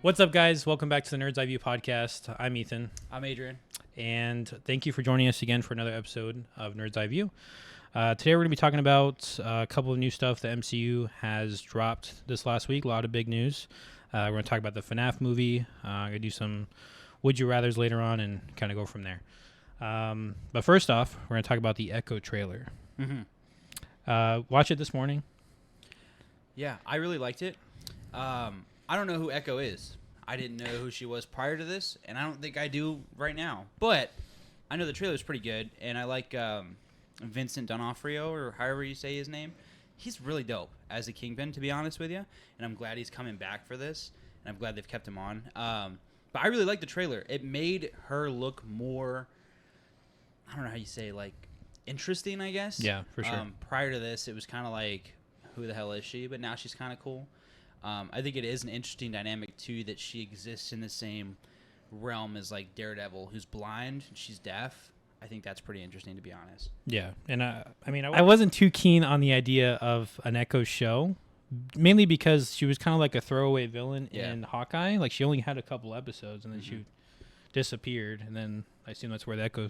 What's up, guys? Welcome back to the NerdzEyeView podcast. I'm Ethan. I'm Adrian. And thank you for joining us again for another episode of NerdzEyeView. Today we're going to be talking about a couple of new stuff the MCU has dropped this last week. A lot of big news. We're going to talk about the FNAF movie. I'm going to do some Would You Rathers later on and kind of go from there. But first off, we're going to talk about the Echo trailer. Watch it this morning. Yeah, I really liked it. I don't know who Echo is. I didn't know who she was prior to this, and I don't think I do right now. But I know the trailer is pretty good, and I like Vincent D'Onofrio, or however you say his name. He's really dope as a Kingpin, to be honest with you, and I'm glad he's coming back for this, and I'm glad they've kept him on. But I really like the trailer. It made her look more, I don't know how you say, like, interesting, I guess. Yeah, for sure. Prior to this, it was kind of like, who the hell is she? But now she's kind of cool. I think it is an interesting dynamic, too, that she exists in the same realm as, like, Daredevil, who's blind, she's deaf. I think that's pretty interesting, to be honest. Yeah, and I wasn't too keen on the idea of an Echo show, mainly because she was kind of like a throwaway villain in Hawkeye. Like, she only had a couple episodes, and then she disappeared, and then I assume that's where the Echo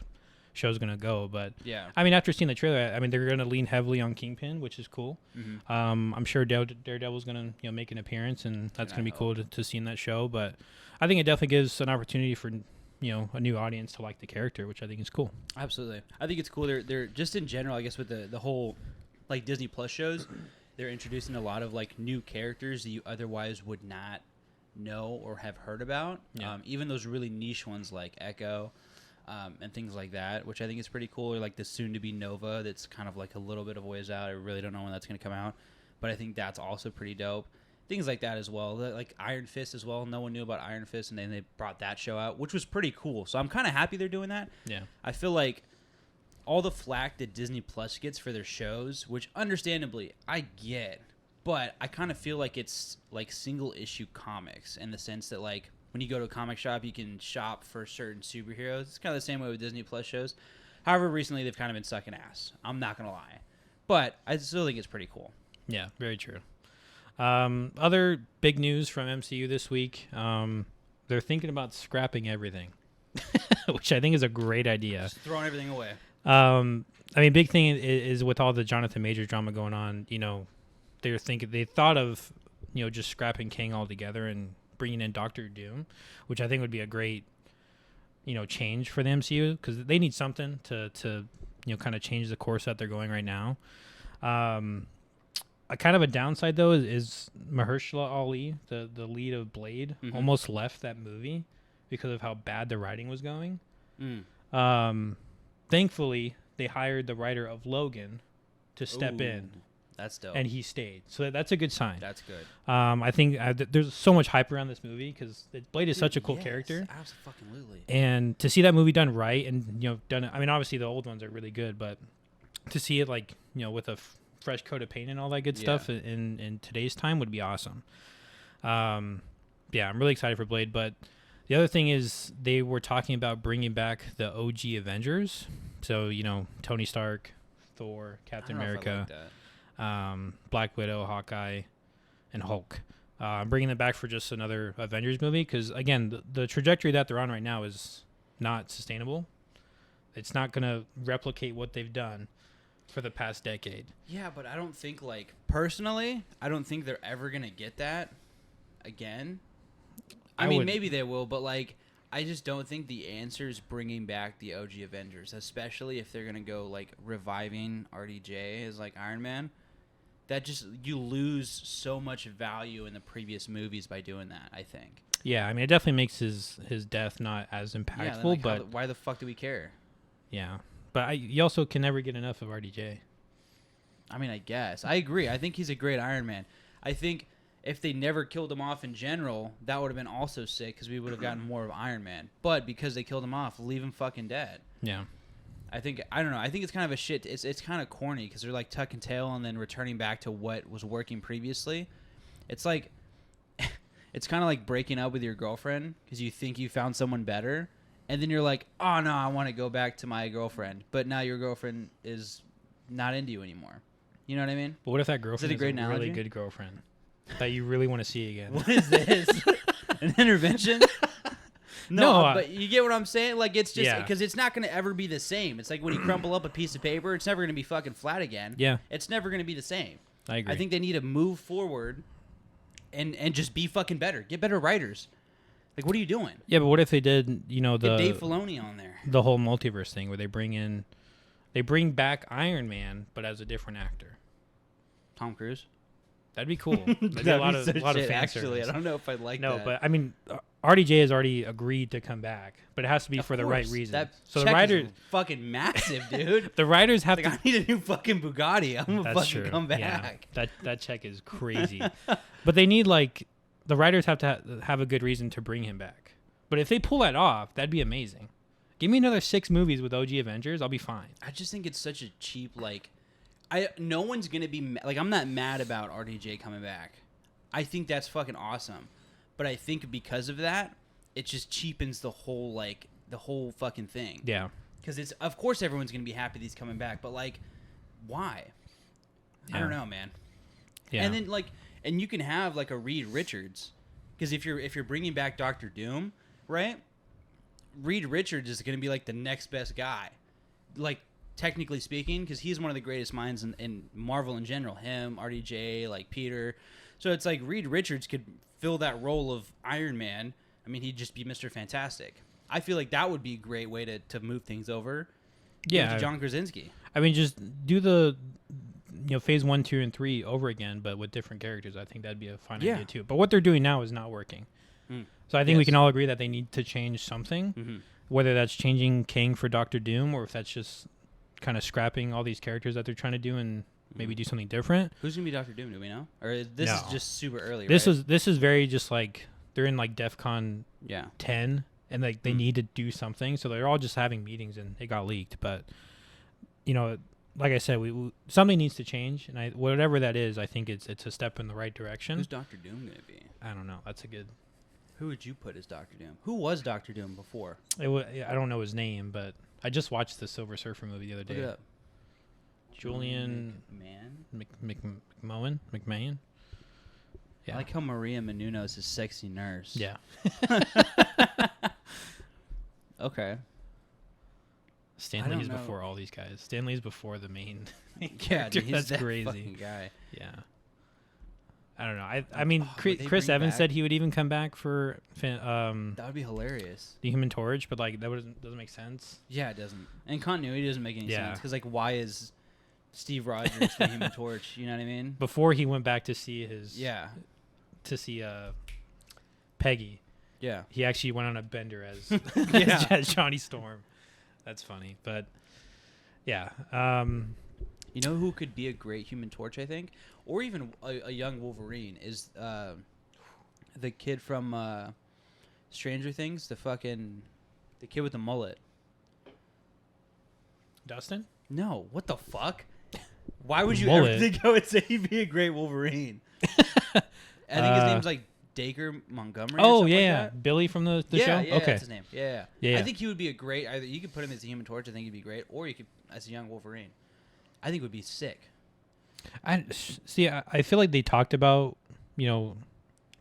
show's gonna go. But yeah, I mean, after seeing the trailer, I mean, they're gonna lean heavily on Kingpin, which is cool. I'm sure Daredevil's gonna make an appearance, and that's gonna be cool to see in that show. But I think it definitely gives an opportunity for a new audience to like the character, which I think is cool. Absolutely, I think it's cool. They're just in general, I guess, with the whole like Disney Plus shows, they're introducing a lot of like new characters that you otherwise would not know or have heard about. Even those really niche ones like Echo. And things like that, which I think is pretty cool. Or like the soon-to-be Nova, that's kind of like a little bit of a ways out. I really don't know when that's going to come out, but I think that's also pretty dope. Things like that as well, like Iron Fist as well. No one knew about Iron Fist, and then they brought that show out, which was pretty cool. So I'm kind of happy they're doing that. Yeah, I feel like all the flack that Disney Plus gets for their shows, which understandably I get, but I kind of feel like it's like single-issue comics in the sense that like, when you go to a comic shop, you can shop for certain superheroes. It's kind of the same way with Disney Plus shows. However, recently they've kind of been sucking ass. I'm not going to lie. But I still think it's pretty cool. Yeah, very true. Other big news from MCU this week, they're thinking about scrapping everything, which I think is a great idea. Just throwing everything away. I mean, big thing is with all the Jonathan Majors drama going on, they thought of, just scrapping Kang altogether and bringing in Doctor Doom, which I think would be a great, change for the MCU, because they need something to kind of change the course that they're going right now. A kind of a downside though is Mahershala Ali, the lead of Blade, almost left that movie because of how bad the writing was going. Thankfully, they hired the writer of Logan to step in. That's dope. And he stayed. So that's a good sign. That's good. I think there's so much hype around this movie because Blade is such a cool character. Absolutely. And to see that movie done right and, done, I mean, obviously the old ones are really good, but to see it like, with a fresh coat of paint and all that good stuff in today's time would be awesome. I'm really excited for Blade. But the other thing is they were talking about bringing back the OG Avengers. So, Tony Stark, Thor, Captain America. Black Widow, Hawkeye, and Hulk. Bringing them back for just another Avengers movie because, again, the trajectory that they're on right now is not sustainable. It's not going to replicate what they've done for the past decade. Yeah, but I don't think, personally, I don't think they're ever going to get that again. I mean, maybe they will, but, I just don't think the answer is bringing back the OG Avengers, especially if they're going to go, reviving RDJ as, Iron Man. That just, you lose so much value in the previous movies by doing that, I think. Yeah, I mean, it definitely makes his death not as impactful, but why the fuck do we care? Yeah, but you also can never get enough of RDJ. I mean, I guess. I agree. I think he's a great Iron Man. I think if they never killed him off in general, that would have been also sick because we would have gotten more of Iron Man. But because they killed him off, leave him fucking dead. Yeah. I don't know. I think it's kind of a shit. It's kind of corny because they're tuck and tail and then returning back to what was working previously. It's it's kind of like breaking up with your girlfriend because you think you found someone better. And then you're like, oh, no, I want to go back to my girlfriend. But now your girlfriend is not into you anymore. You know what I mean? But what if that girlfriend is a really good girlfriend that you really want to see again? What is this? An intervention? No, but you get what I'm saying? Like, it's just because it's not going to ever be the same. It's like when you crumple up a piece of paper, it's never going to be fucking flat again. Yeah. It's never going to be the same. I agree. I think they need to move forward and just be fucking better. Get better writers. Like, what are you doing? Yeah, but what if they did, get Dave Filoni on there. The whole multiverse thing where they bring back Iron Man, but as a different actor. Tom Cruise? That'd be cool. That'd be a lot of fan actually. service. I don't know if I'd like that. No, but I mean, RDJ has already agreed to come back, but it has to be for the right reason. So the writers fucking massive, dude. The writers have to. I need a new fucking Bugatti. I'm gonna fucking come back. Yeah, that check is crazy. But they need the writers have to have a good reason to bring him back. But if they pull that off, that'd be amazing. Give me another 6 movies with OG Avengers, I'll be fine. I just think it's such a cheap no one's gonna be I'm not mad about RDJ coming back. I think that's fucking awesome, but I think because of that, it just cheapens the whole fucking thing. Yeah, because it's of course everyone's gonna be happy that he's coming back, but why? Yeah. I don't know, man. Yeah, and then and you can have a Reed Richards, because if you're bringing back Doctor Doom, right? Reed Richards is gonna be the next best guy, technically speaking, because he's one of the greatest minds in Marvel in general. Him, RDJ, Peter. So it's Reed Richards could fill that role of Iron Man. I mean, he'd just be Mr. Fantastic. I feel like that would be a great way to move things over. Yeah, to John Krasinski. I mean, just do the phase 1, 2, and 3 over again, but with different characters. I think that'd be a fine idea too. But what they're doing now is not working. So I think we can all agree that they need to change something, whether that's changing King for Doctor Doom or if that's just kind of scrapping all these characters that they're trying to do and maybe do something different. Who's gonna be Doctor Doom? Do we know? Or is this just super early? This is very just they're in DEFCON 10 and they need to do something, so they're all just having meetings and it got leaked. But like I said, we something needs to change, and whatever that is, I think it's a step in the right direction. Who's Doctor Doom gonna be? I don't know. That's a good. Who would you put as Doctor Doom? Who was Doctor Doom before? I don't know his name, but I just watched the Silver Surfer movie the other day. Look it up. Julian McMahon. Yeah. I like how Maria Menounos is sexy nurse. Yeah. Okay. Stan Lee's before all these guys. Stan Lee's before the main yeah, character. dude, That's that crazy. Fucking guy. Yeah. I don't know. I mean, Chris Evans said he would even come back for that would be hilarious. The Human Torch, but that doesn't make sense. Yeah, it doesn't. And continuity doesn't make any sense because why is Steve Rogers the Human Torch? You know what I mean? Before he went back to see Peggy. Yeah. He actually went on a bender as as Johnny Storm. That's funny, but yeah. You know who could be a great Human Torch, I think? Or even a young Wolverine is the kid from Stranger Things, the kid with the mullet. Dustin? No, what the fuck? Why would you mullet. ever think I would say he'd be a great Wolverine? I think his name's Dacre Montgomery. Oh, or yeah. like that. Billy from the show? Yeah, okay. That's his name. Yeah. I think he would be a great, either you could put him as the Human Torch, I think he'd be great, or you could as a young Wolverine. I think it would be sick. I feel like they talked about, redoing.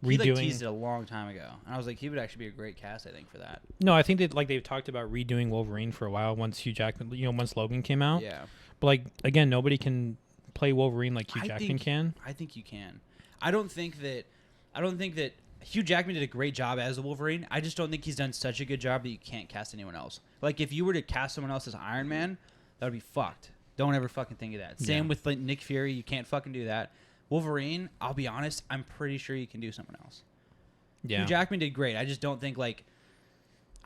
He teased it a long time ago, and I was like, he would actually be a great cast, I think, for that. No, I think they've talked about redoing Wolverine for a while once Hugh Jackman, once Logan came out. Yeah. But again, nobody can play Wolverine like Hugh Jackman can. I think you can. I don't think that Hugh Jackman did a great job as a Wolverine. I just don't think he's done such a good job that you can't cast anyone else. If you were to cast someone else as Iron Man, that would be fucked. Don't ever fucking think of that. Same with Nick Fury. You can't fucking do that. Wolverine, I'll be honest, I'm pretty sure you can do someone else. Yeah. Hugh Jackman did great. I just don't think I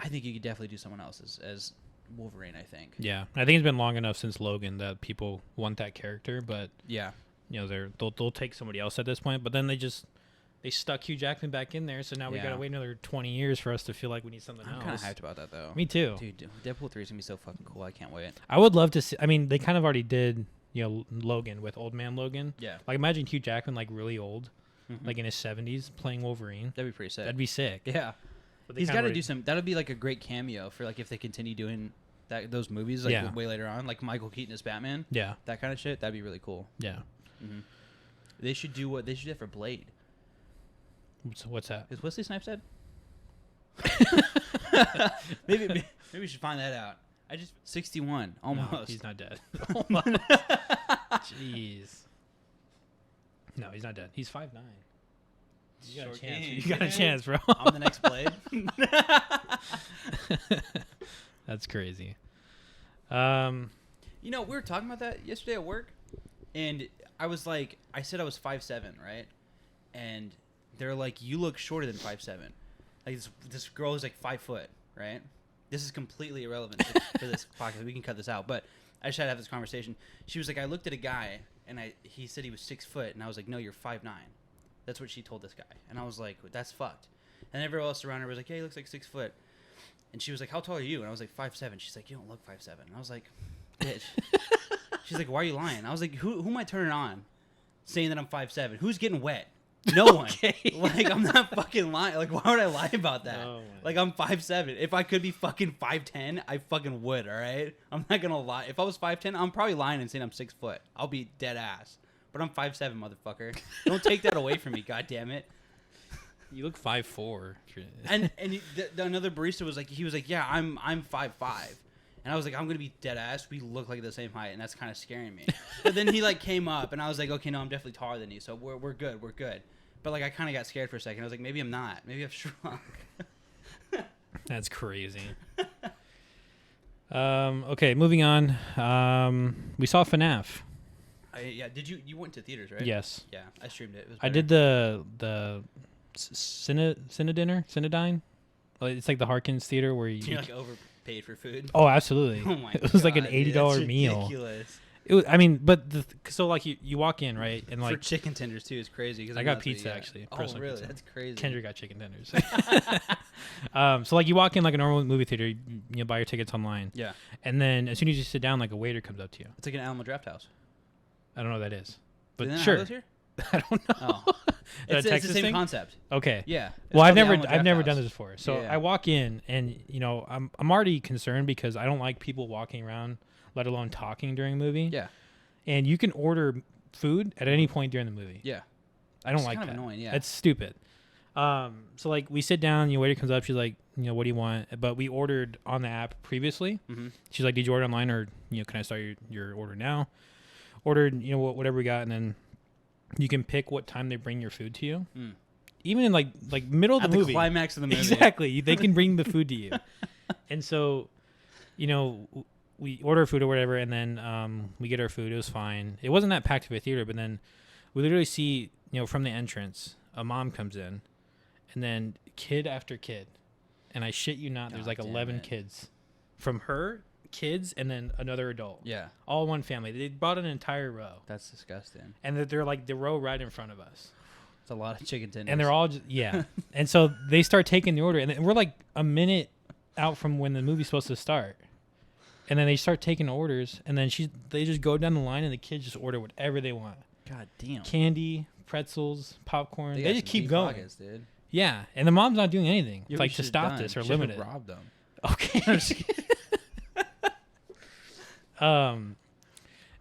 think you could definitely do someone else as Wolverine, I think. Yeah. I think it's been long enough since Logan that people want that character, but yeah. They'll take somebody else at this point, but then they stuck Hugh Jackman back in there, so now we gotta wait another 20 years for us to feel like we need something else. I'm kind of hyped about that, though. Me too. Dude, Deadpool 3 is gonna be so fucking cool. I can't wait. I would love to see. I mean, they kind of already did, Logan with Old Man Logan. Yeah. Imagine Hugh Jackman really old, in his 70s playing Wolverine. That'd be pretty sick. That'd be sick. Yeah. He's got to do some. That'd be a great cameo for if they continue doing those movies way later on, Michael Keaton as Batman. Yeah. That kind of shit. That'd be really cool. Yeah. Mm-hmm. They should do what they should do for Blade. What's that? Is Wesley Snipes dead? maybe we should find that out. 61 almost. No, he's not dead. Jeez. No, he's not dead. He's 5'9". You got a chance. You got a chance, bro. I'm the next Blade. That's crazy. You know, we were talking about that yesterday at work, and I said I was 5'7", right? And they're like, you look shorter than 5'7". Like this girl is like 5 foot, right? This is completely irrelevant for this podcast. We can cut this out, but I just had to have this conversation. She was like, I looked at a guy, and he said he was 6 foot, and I was like, no, you're 5'9". That's what she told this guy, and I was like, that's fucked. And everyone else around her was like, yeah, he looks like 6 foot. And she was like, how tall are you? And I was like, 5'7". She's like, you don't look 5'7". And I was like, bitch. She's like, why are you lying? I was like, who am I turning on saying that I'm 5'7"? Who's getting wet? No one. Like, I'm not fucking lying. Like, why would I lie about that? Oh, like, I'm 5'7". If I could be fucking 5'10", I fucking would, all right? I'm not going to lie. If I was 5'10", I'm probably lying and saying I'm 6 foot. I'll be dead ass. But I'm 5'7", motherfucker. Don't take that away from me, goddammit. You look 5'4". And another barista was like, yeah, I'm 5'5". And I was like, I'm gonna be dead ass. We look like the same height, and that's kind of scaring me. But then he like came up, and I was like, okay, no, I'm definitely taller than you, so we're good. But like, I kind of got scared for a second. I was like, maybe I'm not. Maybe I've shrunk. That's crazy. Okay, moving on. We saw FNAF. Yeah, did you went to theaters, right? Yes. Yeah, I streamed it. It was I did the Cinedine. Well, it's like the Harkins Theater where you like overpaid for food. Oh, absolutely. Oh my! It was like an $80 meal. Ridiculous. It was, I mean, but so like you walk in, right, and like for chicken tenders too is crazy. Cause I got pizza actually. Oh really? Pizza. That's crazy. Kendra got chicken tenders. So like you walk in like a normal movie theater, you buy your tickets online. Yeah. And then as soon as you sit down, like a waiter comes up to you. It's like an Alamo Draft House. I don't know what that is, but Didn't sure. Have those here? I don't know. Oh. It's the same concept. Okay. Yeah. Well, I've never done this before. So yeah. I walk in, and I'm already concerned because I don't like people walking around, let alone talking during a movie. Yeah. And you can order food at any point during the movie. Yeah. I don't like that. that. Annoying, yeah. That's stupid. So like we sit down, waiter comes up, she's like, what do you want? But we ordered on the app previously. Mm-hmm. She's like, did you order online or can I start your order now? Ordered, whatever we got, and then you can pick what time they bring your food to you. Mm. Even in like middle of the movie. At the climax of the movie. Exactly. They can bring the food to you. And so, we order food or whatever, and then we get our food. It was fine. It wasn't that packed of a theater, but then we literally see, from the entrance, a mom comes in, and then kid after kid. And I shit you not, there's like 11 kids. From her, kids, and then another adult. Yeah. All one family. They brought an entire row. That's disgusting. And they're like the row right in front of us. It's a lot of chicken tenders. And they're all just, yeah. And so they start taking the order, and we're like a minute out from when the movie's supposed to start. And then they start taking orders, and then they just go down the line, and the kids just order whatever they want. God damn. Candy, pretzels, popcorn. They just keep going. Pockets, dude. Yeah, and the mom's not doing anything to stop this or limit it. Robbed them. Okay.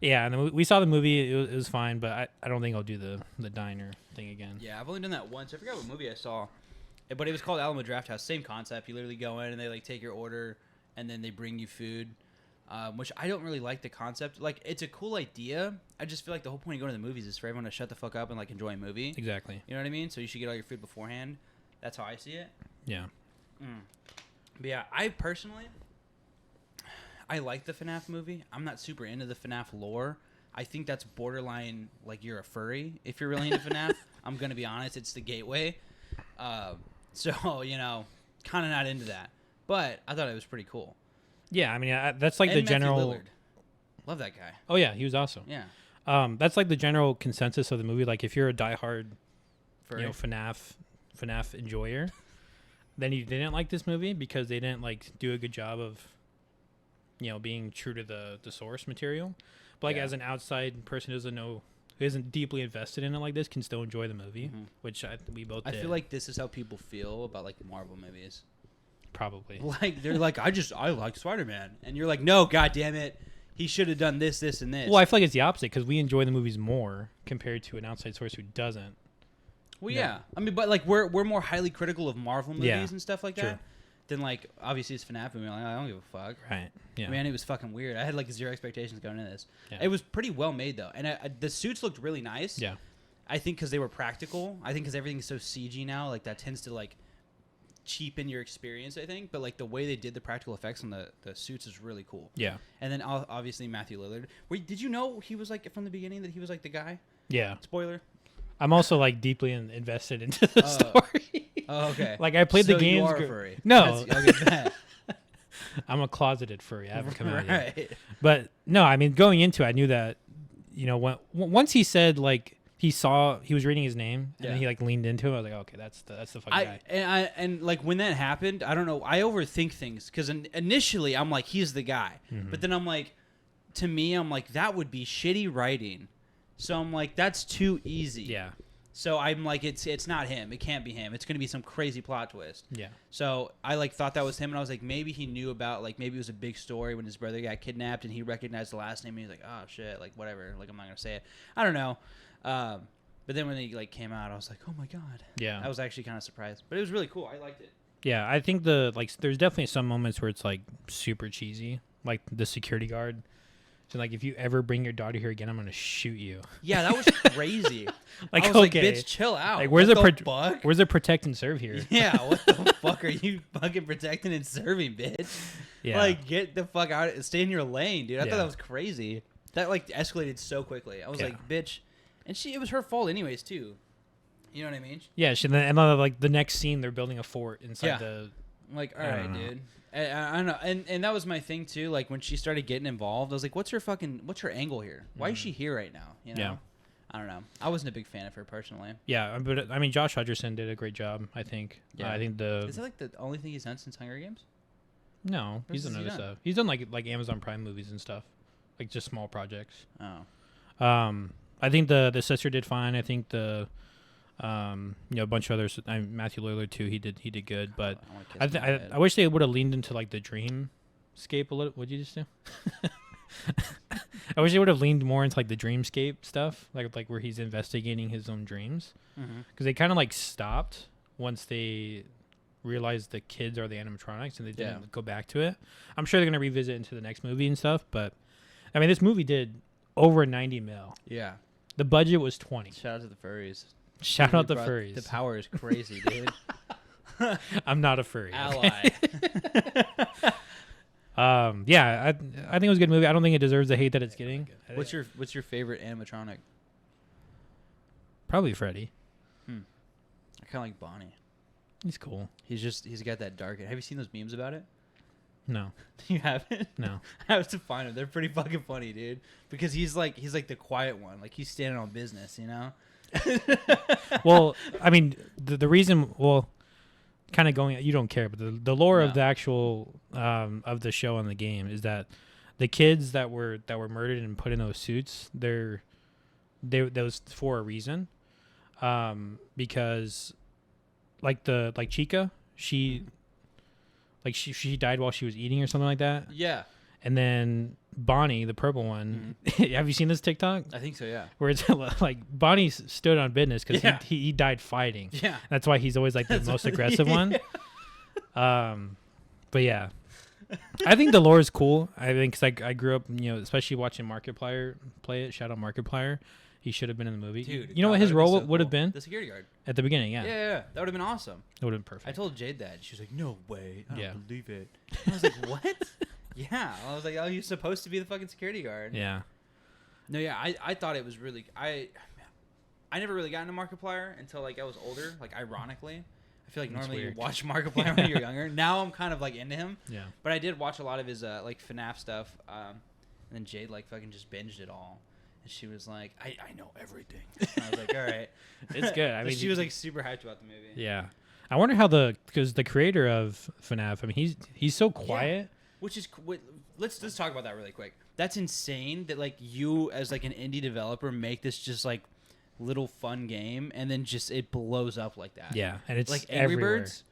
Yeah, and then we saw the movie. It was fine, but I don't think I'll do the diner thing again. Yeah, I've only done that once. I forgot what movie I saw, but it was called Alamo Draft House. Same concept. You literally go in and they like take your order, and then they bring you food. Which I don't really like the concept. Like, it's a cool idea. I just feel like the whole point of going to the movies is for everyone to shut the fuck up and like enjoy a movie. Exactly. You know what I mean? So you should get all your food beforehand. That's how I see it. Yeah. But yeah, I like the FNAF movie. I'm not super into the FNAF lore. I think that's borderline like you're a furry if you're really into FNAF. I'm gonna be honest, it's the gateway. So kind of not into that. But I thought it was pretty cool. Yeah, I mean that's like the general. Lillard. Love that guy. Oh yeah, he was awesome. Yeah. That's like the general consensus of the movie. Like if you're a diehard, furry? FNAF enjoyer, then you didn't like this movie because they didn't like do a good job of, being true to the source material. But like as an outside person who doesn't know, who isn't deeply invested in it like this, can still enjoy the movie, which we both did. I feel like this is how people feel about like Marvel movies. Probably. Like they're like, I like Spider-Man, and you're like, no, God damn it, he should have done this, this, and this. Well, I feel like it's the opposite because we enjoy the movies more compared to an outside source who doesn't. Well, No. yeah. I mean, but like we're more highly critical of Marvel movies Yeah, and stuff like true. that than like obviously it's FNAF movie. Like, I don't give a fuck. Right. Yeah. Man, it was fucking weird. I had like zero expectations going into this. Yeah. It was pretty well made though, and the suits looked really nice. Yeah. I think because they were practical. I think because everything's so CG now, like that tends to like cheapen your experience. I think, but like the way they did the practical effects on the suits is really cool. Yeah. And then obviously Matthew Lillard. Did you know he was like from the beginning that he was like the guy? Yeah. Spoiler. I'm also like deeply invested into the story. Oh, okay. Like I played the So games. You are a furry. No, I'll get that. I'm a closeted furry. I haven't come out yet. Right. But no, I mean, going into it, I knew that, once he said like he was reading his name and then he like leaned into it, I was like, okay, that's the fucking guy. And like when that happened, I don't know. I overthink things because initially I'm like, he's the guy, but then I'm like, to me, I'm like, that would be shitty writing. So I'm like, that's too easy. Yeah. So I'm like, it's not him. It can't be him. It's gonna be some crazy plot twist. Yeah. So I like thought that was him, and I was like, maybe he knew about like maybe it was a big story when his brother got kidnapped, and he recognized the last name, and he's like, oh shit, like whatever. Like I'm not gonna say it. I don't know. But then when he like came out, I was like, oh my god. Yeah. I was actually kind of surprised, but it was really cool. I liked it. Yeah, I think there's definitely some moments where it's like super cheesy, like the security guard. So like, if you ever bring your daughter here again, I'm gonna shoot you. Yeah, that was crazy. Like, I was like, bitch, chill out. Like, where's the protect and serve here? Yeah, what the fuck are you fucking protecting and serving, bitch? Yeah. Like, get the fuck out. Stay in your lane, dude. I Yeah. thought that was crazy. That like escalated so quickly. I was like, bitch, and it was her fault anyways too. You know what I mean? Yeah, and like the next scene, they're building a fort inside the. I'm like, all right, dude. I don't know, and that was my thing too. Like when she started getting involved, I was like, what's her angle here? Why is she here right now? You know? Yeah. I don't know. I wasn't a big fan of her personally. Yeah, but I mean, Josh Hutcherson did a great job. I think. Yeah. I think Is that like the only thing he's done since Hunger Games? No, he's done other stuff. He's done like Amazon Prime movies and stuff, like just small projects. Oh. I think the sister did fine. I think a bunch of others. Matthew Lillard too. He did good, but I wish they would have leaned into like the dreamscape a little. What'd you just do? I wish they would have leaned more into like the dreamscape stuff, like where he's investigating his own dreams, because they kind of like stopped once they realized the kids are the animatronics and they didn't go back to it. I'm sure they're gonna revisit into the next movie and stuff, but I mean, this movie did over 90 mil. Yeah. The budget was 20. Shout out to the furries. Shout out the furries. The power is crazy, dude. I'm not a furry. Ally. Yeah, I think it was a good movie. I don't think it deserves the hate that it's getting. What's your favorite animatronic? Probably Freddy. I kind of like Bonnie. He's cool. He's got that dark. Have you seen those memes about it? No. You haven't? No. I have to find them. They're pretty fucking funny, dude. Because he's like the quiet one. Like he's standing on business, you know? Well, I mean, the reason, kind of going, you don't care, but the lore of the actual of the show and the game is that the kids that were murdered and put in those suits, that was for a reason, because like Chica, she died while she was eating or something like that. Yeah. And then Bonnie, the purple one, have you seen this TikTok? I think so, yeah. Where it's like Bonnie stood on business because he died fighting. Yeah. That's why he's always like the most aggressive one. But yeah, I think the lore is cool. I think because I grew up, especially watching Markiplier play it. Shout out Markiplier. He should have been in the movie. Dude, you know what his role would have been? The security guard. At the beginning, yeah. Yeah. That would have been awesome. It would have been perfect. I told Jade that. She was like, no way. I don't believe it. I was like, what? Yeah. I was like, oh, you're supposed to be the fucking security guard. Yeah. No, yeah. I thought it was really... I never really got into Markiplier until like I was older. Like ironically. I feel like normally you watch Markiplier when you're younger. Now I'm kind of like into him. Yeah. But I did watch a lot of his like FNAF stuff. And then Jade like fucking just binged it all. And she was like, I know everything. And I was like, all right. It's good. I mean, she was like super hyped about the movie. Yeah. I wonder how because the creator of FNAF, I mean, he's so quiet. Yeah. Which is, let's talk about that really quick. That's insane that like you as like an indie developer make this just like little fun game and then just it blows up like that. Yeah. And it's like Angry everywhere. Birds.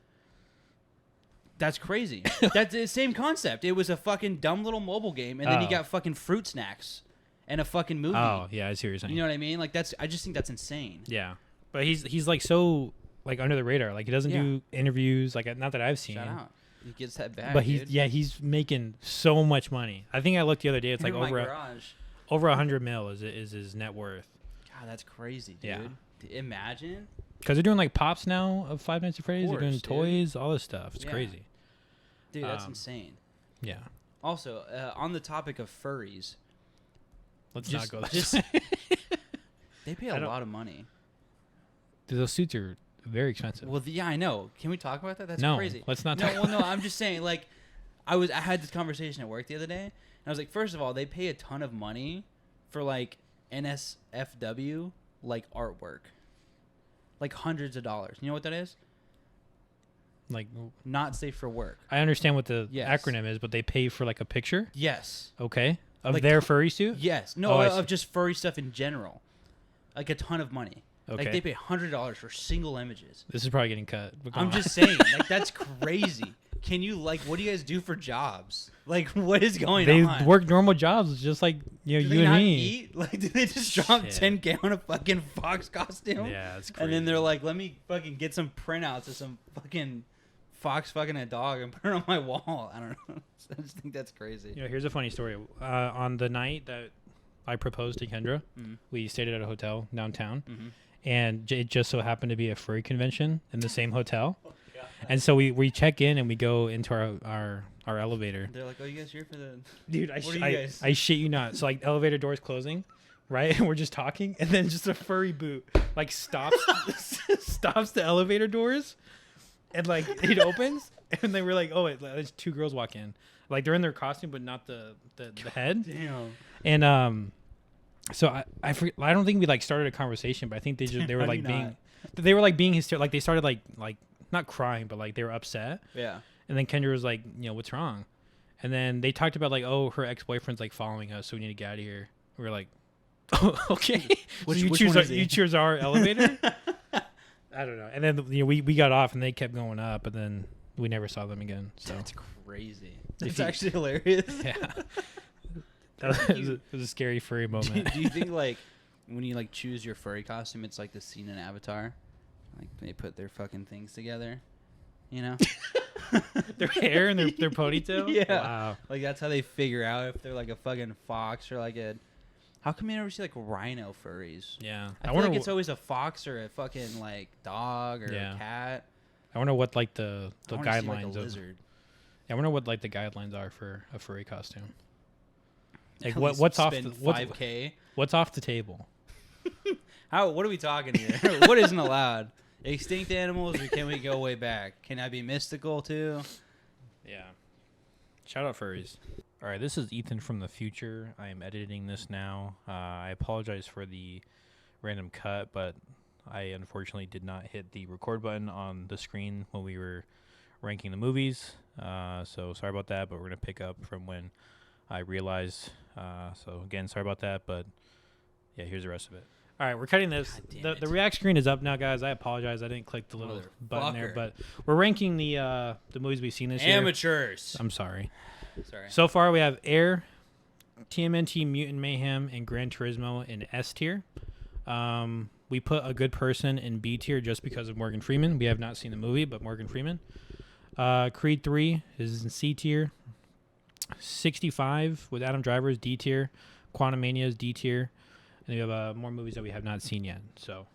That's crazy. That's the same concept. It was a fucking dumb little mobile game and then you got fucking fruit snacks and a fucking movie. Oh, yeah, I see what you're saying. You know what I mean? Like I just think that's insane. Yeah. But he's like so like under the radar. Like he doesn't do interviews. Like not that I've seen. Shout out. He gets that back. But dude. he's making so much money. I think I looked the other day. It's like over 100 mil is his net worth. God, that's crazy, dude. Yeah. Imagine. Because they're doing like pops now of Five Nights at Freddy's. They're doing toys, dude. all this stuff. It's crazy. Dude, that's insane. Yeah. Also, on the topic of furries, let's not go there. They pay a lot of money. Dude, those suits are very expensive. Well, yeah, I know. Can we talk about that? That's crazy. Let's not. No, I'm just saying. Like, I had this conversation at work the other day, and I was like, first of all, they pay a ton of money for like NSFW like artwork, like hundreds of dollars. You know what that is? Like not safe for work. I understand what the acronym is, but they pay for like a picture. Yes. Okay. Of like, their furry suit. Yes. No. Of just furry stuff in general, like a ton of money. Okay. Like they pay $100 for single images. This is probably getting cut. I'm just saying, like that's crazy. Can you what do you guys do for jobs? Like what is going on? They work normal jobs, just like you and me. Eat? Like do they just drop $10K on a fucking fox costume? Yeah, that's crazy. And then they're like, let me fucking get some printouts of some fucking fox fucking a dog and put it on my wall. I don't know. I just think that's crazy. Here's a funny story. On the night that I proposed to Kendra, we stayed at a hotel downtown. And it just so happened to be a furry convention in the same hotel. And so we check in and we go into our elevator. They're like, oh, you guys here for the... Dude, I shit you not. So like elevator doors closing, right? And we're just talking. And then just a furry boot like stops the elevator doors. And like it opens. And then we're like, oh, there's two girls walk in. Like they're in their costume, but not the head. Damn. And so I don't think we like started a conversation, but I think they were like being hysterical. Like they started like not crying, but like they were upset. Yeah. And then Kendra was like, what's wrong? And then they talked about like, oh, her ex-boyfriend's like following us, so we need to get out of here. We were like, oh, okay. Which you choose our elevator? I don't know. And then we got off and they kept going up, and then we never saw them again. So that's crazy. That's actually hilarious. Yeah. It was a scary furry moment. Do you think like when you like choose your furry costume, it's like the scene in Avatar, like they put their fucking things together, their hair and their ponytail? Yeah. Wow. Like that's how they figure out if they're like a fucking fox or like a... How come you never see like rhino furries? Yeah. I feel like it's always a fox or a fucking like dog or a cat. I wonder what like the guidelines like a lizard. I wonder what like the guidelines are for a furry costume. Like what's off the $5K? What's off the table? What are we talking here? What isn't allowed? Extinct animals, or can we go way back? Can I be mystical too? Yeah. Shout out furries. All right, this is Ethan from the future. I am editing this now. I apologize for the random cut, but I unfortunately did not hit the record button on the screen when we were ranking the movies. So sorry about that, but we're going to pick up from when I realized. So again, sorry about that, but yeah, here's the rest of it. All right, we're cutting this. The React screen is up now, guys. I apologize. I didn't click the little button there, but we're ranking the movies we've seen this year. Amateurs. I'm sorry. Sorry. So far, we have Air, TMNT, Mutant Mayhem, and Gran Turismo in S tier. We put A Good Person in B tier just because of Morgan Freeman. We have not seen the movie, but Morgan Freeman. Creed 3 is in C tier. 65 with Adam Driver is D tier. Quantumania is D tier. And we have more movies that we have not seen yet. So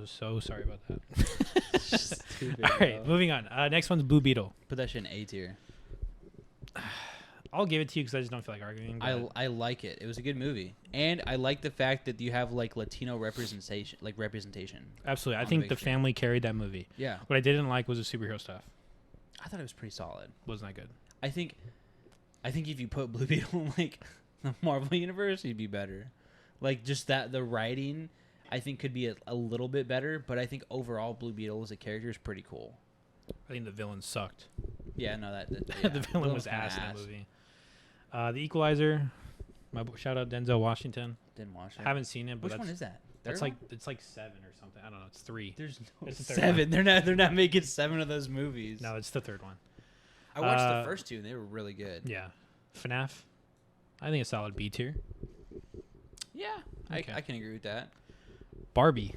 sorry about that. Stupid, all right, moving on. Next one's Blue Beetle. Put that shit in A tier. I'll give it to you because I just don't feel like arguing. I like it. It was a good movie, and I like the fact that you have like Latino representation. Absolutely, I think the family carried that movie. Yeah. What I didn't like was the superhero stuff. I thought it was pretty solid. Wasn't that good? I think if you put Blue Beetle in like the Marvel universe, he'd be better. Like just that the writing, I think could be a little bit better, but I think overall Blue Beetle as a character is pretty cool. I think the villain sucked. Yeah, no, the villain was ass in the movie. The Equalizer. My shout out Denzel Washington. Didn't watch it. Haven't seen it. But which one is that? That's like it's like 7 or something. I don't know. It's 3. There's no it's 7. They're not making 7 of those movies. No, it's the third one. I watched the first 2 and they were really good. Yeah, FNAF. I think a solid B tier. Yeah, okay. I can agree with that. Barbie.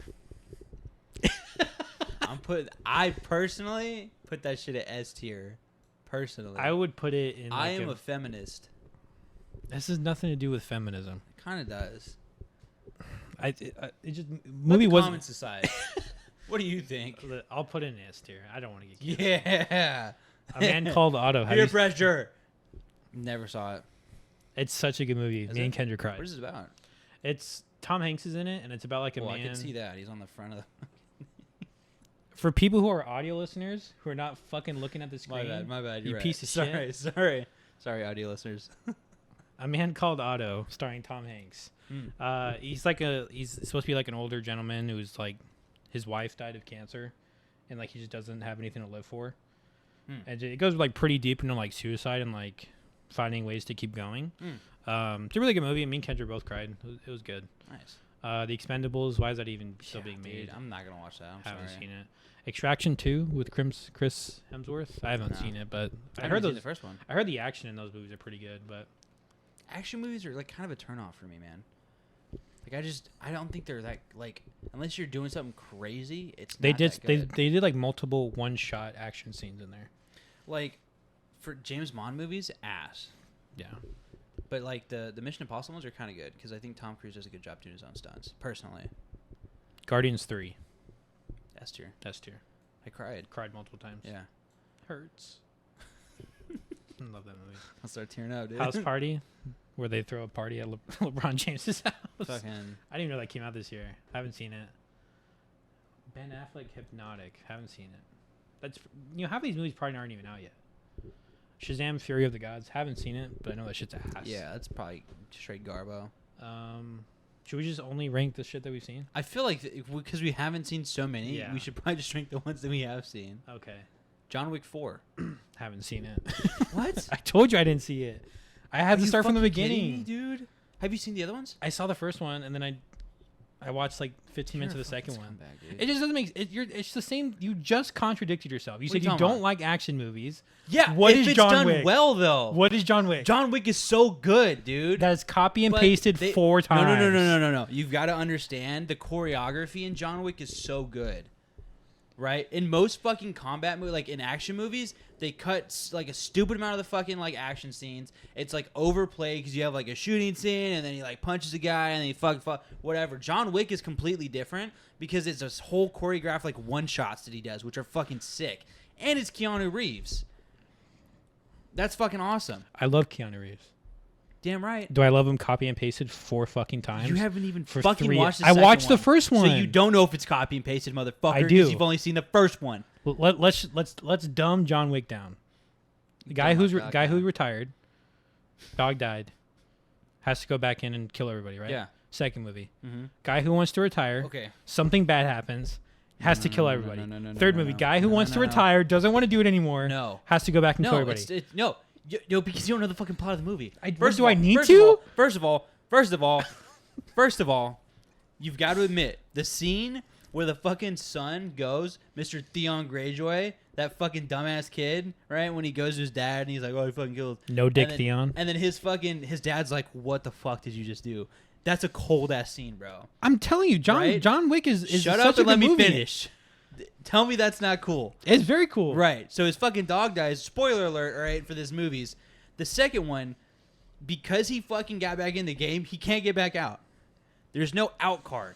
I personally put that shit at S tier. Personally, I would put it in. I am a feminist. This has nothing to do with feminism. It kind of does. It just movie Put the wasn't. comments aside. What do you think? I'll put it in S tier. I don't want to get canceled. Yeah. A Man Called Otto. Peer pressure. Never saw it. It's such a good movie. Me and Kendra cried. What is it about? It's Tom Hanks is in it, and it's about like a man. I can see that. He's on the front of the... For people who are audio listeners who are not fucking looking at the screen. My bad. You You're piece right. of shit. Sorry, audio listeners. A Man Called Otto, starring Tom Hanks. He's supposed to be like an older gentleman who's like, his wife died of cancer, and like he just doesn't have anything to live for. And it goes like pretty deep into like suicide and like finding ways to keep going. It's a really good movie. Me and Kendra both cried. It was good. Nice. The Expendables. Why is that even still being made? Dude, I'm not gonna watch that. I haven't seen it. Extraction 2 with Chris Hemsworth. I haven't seen it, but I heard the first one. I heard the action in those movies are pretty good, but action movies are like kind of a turnoff for me, man. Like I don't think they're that like unless you're doing something crazy. They did like multiple one-shot action scenes in there. Like for James Bond movies, ass. Yeah. But like the Mission Impossible ones are kind of good because I think Tom Cruise does a good job doing his own stunts. Personally. Guardians 3. S tier. S tier. I cried multiple times. Yeah. Hurts. I love that movie. I'll start tearing up, dude. House Party, where they throw a party at LeBron James's house. Fucking. I didn't even know that came out this year. I haven't seen it. Ben Affleck, Hypnotic. Haven't seen it. That's half these movies probably aren't even out yet. Shazam! Fury of the Gods. Haven't seen it, but I know that shit's ass. Yeah, that's probably straight garbo. Should we just only rank the shit that we've seen? I feel like because we haven't seen so many, Yeah. we should probably just rank the ones that we have seen. Okay. John Wick 4. Haven't seen it. What? I told you I didn't see it. I had Are to you start from the fucking kidding beginning, me, dude. Have you seen the other ones? I saw the first one, and then I watched like 15 minutes of the second one. Scumbag, It just doesn't make it. It's the same. You just contradicted yourself. You What said are you you don't talking like action movies. Yeah, What if is it's John done Wick? well though. What is John Wick? John Wick is so good, dude. That is copy and But pasted 4 times. No. You've got to understand the choreography in John Wick is so good. Right? In most fucking combat movies, like in action movies, they cut like a stupid amount of the fucking like action scenes. It's like overplayed because you have like a shooting scene and then he like punches a guy and then he fuck whatever. John Wick is completely different because it's this whole choreographed like one shots that he does, which are fucking sick. And it's Keanu Reeves. That's fucking awesome. I love Keanu Reeves. Damn right. Do I love him copy and pasted 4 fucking times? You haven't even for fucking 3. watched the I second watched one. the first one. So you don't know if it's copy and pasted, motherfucker. I do. 'Cause you've only seen the first one. Well, let's dumb John Wick down. The guy who retired, dog died, has to go back in and kill everybody, right? Yeah. Second movie. Mm-hmm. Guy who wants to retire. Okay. Something bad happens. Has to kill everybody. No, Third movie. Guy who wants to retire, doesn't want to do it anymore. No. Has to go back and kill No, everybody. no, because you don't know the fucking plot of the movie. Do I need to? First of all, you've got to admit the scene where the fucking son goes, Mr. Theon Greyjoy, that fucking dumbass kid, right? When he goes to his dad and he's like, "Oh, he fucking killed." No dick and then, Theon. And then his dad's like, "What the fuck did you just do?" That's a cold ass scene, bro. I'm telling you, Right? John Wick is Shut such up a and let good me movie. finish. Tell me that's not cool. It's very cool. Right. So his fucking dog dies. Spoiler alert, all right, for this movies. The second one, because he fucking got back in the game, he can't get back out. There's no out card.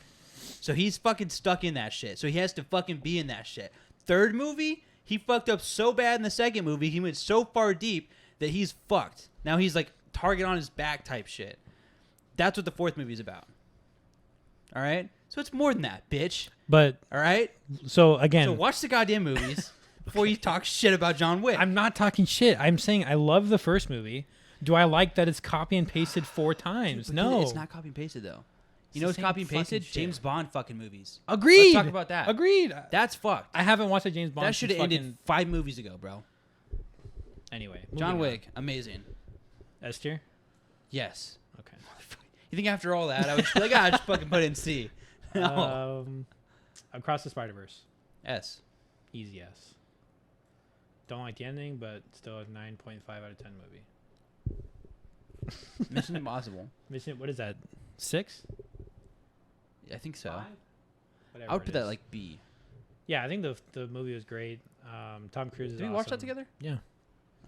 So he's fucking stuck in that shit. So he has to fucking be in that shit. Third movie, he fucked up so bad in the second movie, he went so far deep that he's fucked. Now he's like target on his back type shit. That's what the fourth movie's about. All right? So it's more than that, bitch. But All right? so again, So watch the goddamn movies before you talk shit about John Wick. I'm not talking shit. I'm saying I love the first movie. Do I like that it's copy and pasted 4 times? But No. It's not copy and pasted, though. It's You know the what's same copy and pasted? fucking shit. James Bond fucking movies. Agreed. Let's talk about that. Agreed. That's fucked. I haven't watched a James Bond. That should have since ended 5 movies ago, bro. Anyway, John moving Wick, amazing. on. S tier. Yes. Okay. You think after all that, I would just be like, just fucking put it in C. No. Across the Spider-Verse. S. Easy S. Don't like the ending, but still a 9.5 out of 10 movie. Mission Impossible. Mission. What is that? 6? I think so. 5? Whatever I would it put that is. like B. Yeah, I think the movie was great. Tom Cruise is Did we awesome. watch that together? Yeah.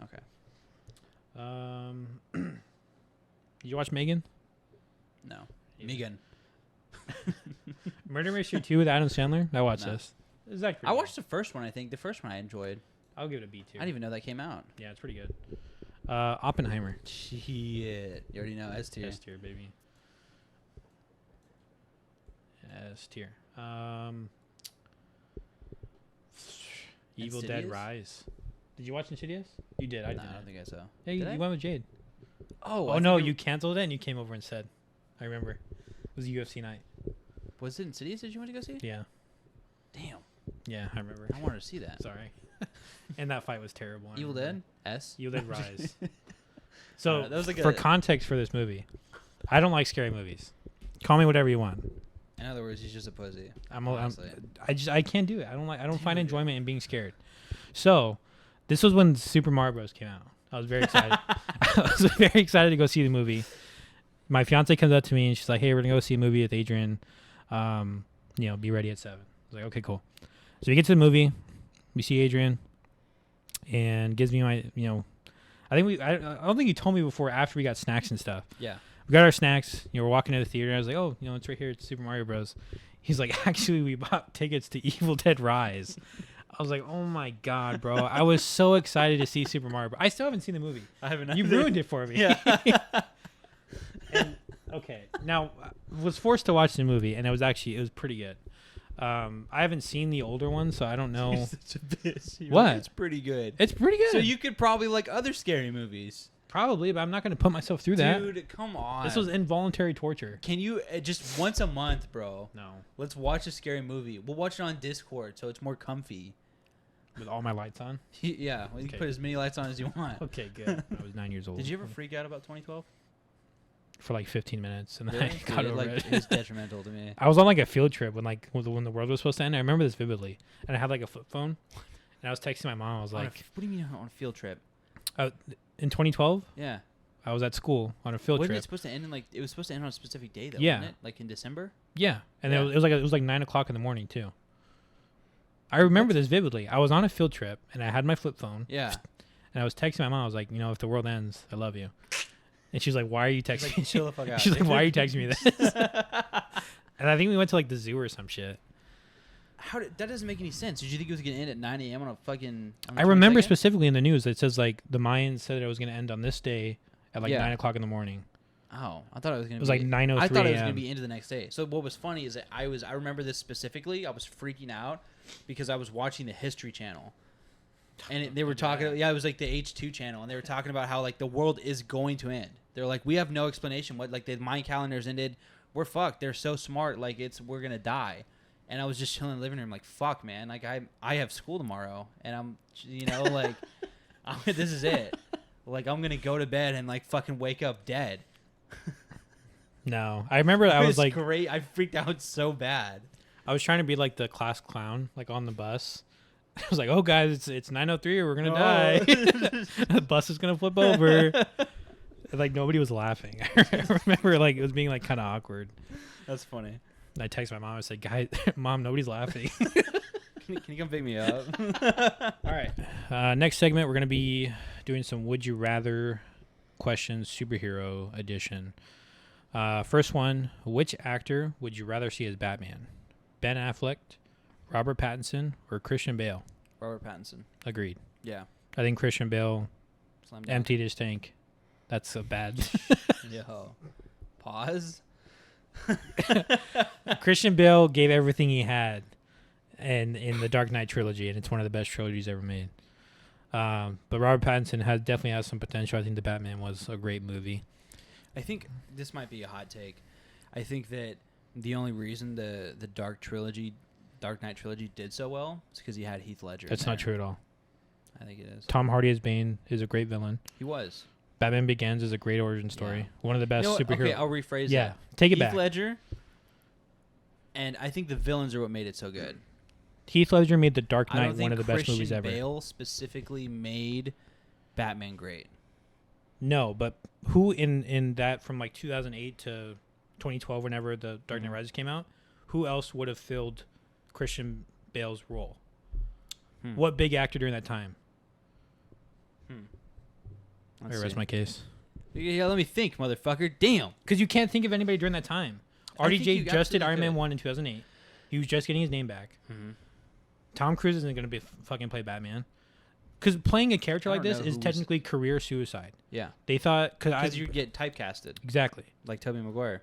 Okay. Did you watch Megan? No. Megan. Murder Mystery 2 with Adam Sandler? I watched this. It was actually I watched the first one, I think. The first one I enjoyed. I'll give it a B tier. I didn't even know that came out. Yeah, it's pretty good. Oppenheimer. Shit. You already know S tier. S tier, baby. S tier. Evil Dead Insidious? Rise. Did you watch Insidious? You did. I No, did. I don't think I saw. Yeah, Did I? you went with Jade. Oh, Oh no, you canceled it and you came over instead. I remember. It was a UFC night. Was it Insidious that you went to go see? Yeah. Damn. Yeah, I remember. I wanted to see that. Sorry. And that fight was terrible. I Evil remember. Dead? S? Evil Dead Rise. So, that was like for context for this movie, I don't like scary movies. Call me whatever you want. In other words, he's just a pussy. I can't do it. I don't find enjoyment in being scared. So, this was when Super Mario Bros. Came out. I was very excited. I was very excited to go see the movie. My fiance comes up to me and she's like, "Hey, we're gonna go see a movie with Adrian. Be ready at 7." I was like, "Okay, cool." So we get to the movie. We see Adrian, and gives me my, I don't think you told me before. After we got snacks and stuff. Yeah. We got our snacks. We're walking to the theater. I was like, "Oh, it's right here. It's Super Mario Bros." He's like, "Actually, we bought tickets to Evil Dead Rise." I was like, "Oh my god, bro!" I was so excited to see Super Mario Bros. I still haven't seen the movie. I haven't. You ruined it for me. Yeah. And, okay, now I was forced to watch the movie, and it was pretty good. I haven't seen the older one, so I don't know. You're such a bitch. What? It's pretty good. It's pretty good. So you could probably like other scary movies. Probably, but I'm not going to put myself through that. Dude, come on. This was involuntary torture. Can you just once a month, bro? No. Let's watch a scary movie. We'll watch it on Discord, so it's more comfy. With all my lights on? Yeah, well, you can put as many lights on as you want. Okay, good. I was 9 years old. Did you ever freak out about 2012? For like 15 minutes, and then Really? I got Dude, over like, it. it was detrimental to me. I was on like a field trip when the world was supposed to end. I remember this vividly, and I had like a flip phone, and I was texting my mom. I was like, "What do you mean on a field trip?" In 2012, Yeah. I was at school on a field Wasn't trip. it supposed to end in it was supposed to end on a specific day though? Yeah. Wasn't it? Like in December. Yeah, and Yeah. It was like 9 o'clock in the morning too. I remember this vividly. I was on a field trip, and I had my flip phone. Yeah. And I was texting my mom. I was like, if the world ends, I love you. And she's like, "Why are you texting me?" Chill the fuck out. She's like, "Why are you texting me this?" And I think we went to like the zoo or some shit. That doesn't make any sense. Did you think it was gonna end at 9 a.m. on a fucking? On the I remember 22nd? specifically in the news that it says like the Mayans said that it was going to end on this day at like 9 o'clock in the morning. Oh, I thought it was gonna. It was like 9:03 I thought it was a.m. gonna be into the next day. So what was funny is that I remember this specifically. I was freaking out because I was watching the History Channel, and they were talking. Yeah, it was like the H2 channel, and they were talking about how like the world is going to end. They're like, we have no explanation. What like the Mayan calendars ended. We're fucked. They're so smart. Like we're gonna die. And I was just chilling in the living room, like, fuck, man. Like I have school tomorrow, and I'm, like, this is it. Like I'm gonna go to bed and like fucking wake up dead. No, I remember I was like, great. I freaked out so bad. I was trying to be like the class clown, like on the bus. I was like, "Oh guys, it's 9:03, or we're gonna die. The bus is gonna flip over." And, like nobody was laughing. I remember like it was being like kind of awkward. That's funny. And I texted my mom. I said, "Guys, Mom, nobody's laughing." Can you come pick me up? All right. Next segment, we're gonna be doing some Would You Rather questions, superhero edition. First one: which actor would you rather see as Batman? Ben Affleck, Robert Pattinson, or Christian Bale? Robert Pattinson. Agreed. Yeah. I think Christian Bale Slam dunk. emptied his tank. That's so bad. Yo. Pause. Christian Bale gave everything he had in the Dark Knight trilogy, and it's one of the best trilogies ever made. But Robert Pattinson definitely has some potential. I think The Batman was a great movie. I think this might be a hot take. I think that the only reason the Dark Knight trilogy did so well is because he had Heath Ledger. That's not true at all. I think it is. Tom Hardy as Bane is a great villain. He was. Batman Begins is a great origin story. Yeah. One of the best superhero. Okay, I'll rephrase yeah, that. take it Heath back. Ledger, and I think the villains are what made it so good. Heath Ledger made The Dark I don't Knight think one of the best movies Christian ever. Bale specifically made Batman great. No, but who in that from like 2008 to 2012, whenever the Dark Knight Rises came out, who else would have filled Christian Bale's role? Hmm. What big actor during that time? Let's I rest see. my case. Yeah, let me think, motherfucker. Damn. Because you can't think of anybody during that time. I think RDJ you just did absolutely Iron Man could. 1 in 2008. He was just getting his name back. Mm-hmm. Tom Cruise isn't going to be fucking play Batman. Because playing a character I like don't this know is who's- technically career suicide. Yeah. They thought... Because you get typecasted, Exactly. like Tobey Maguire.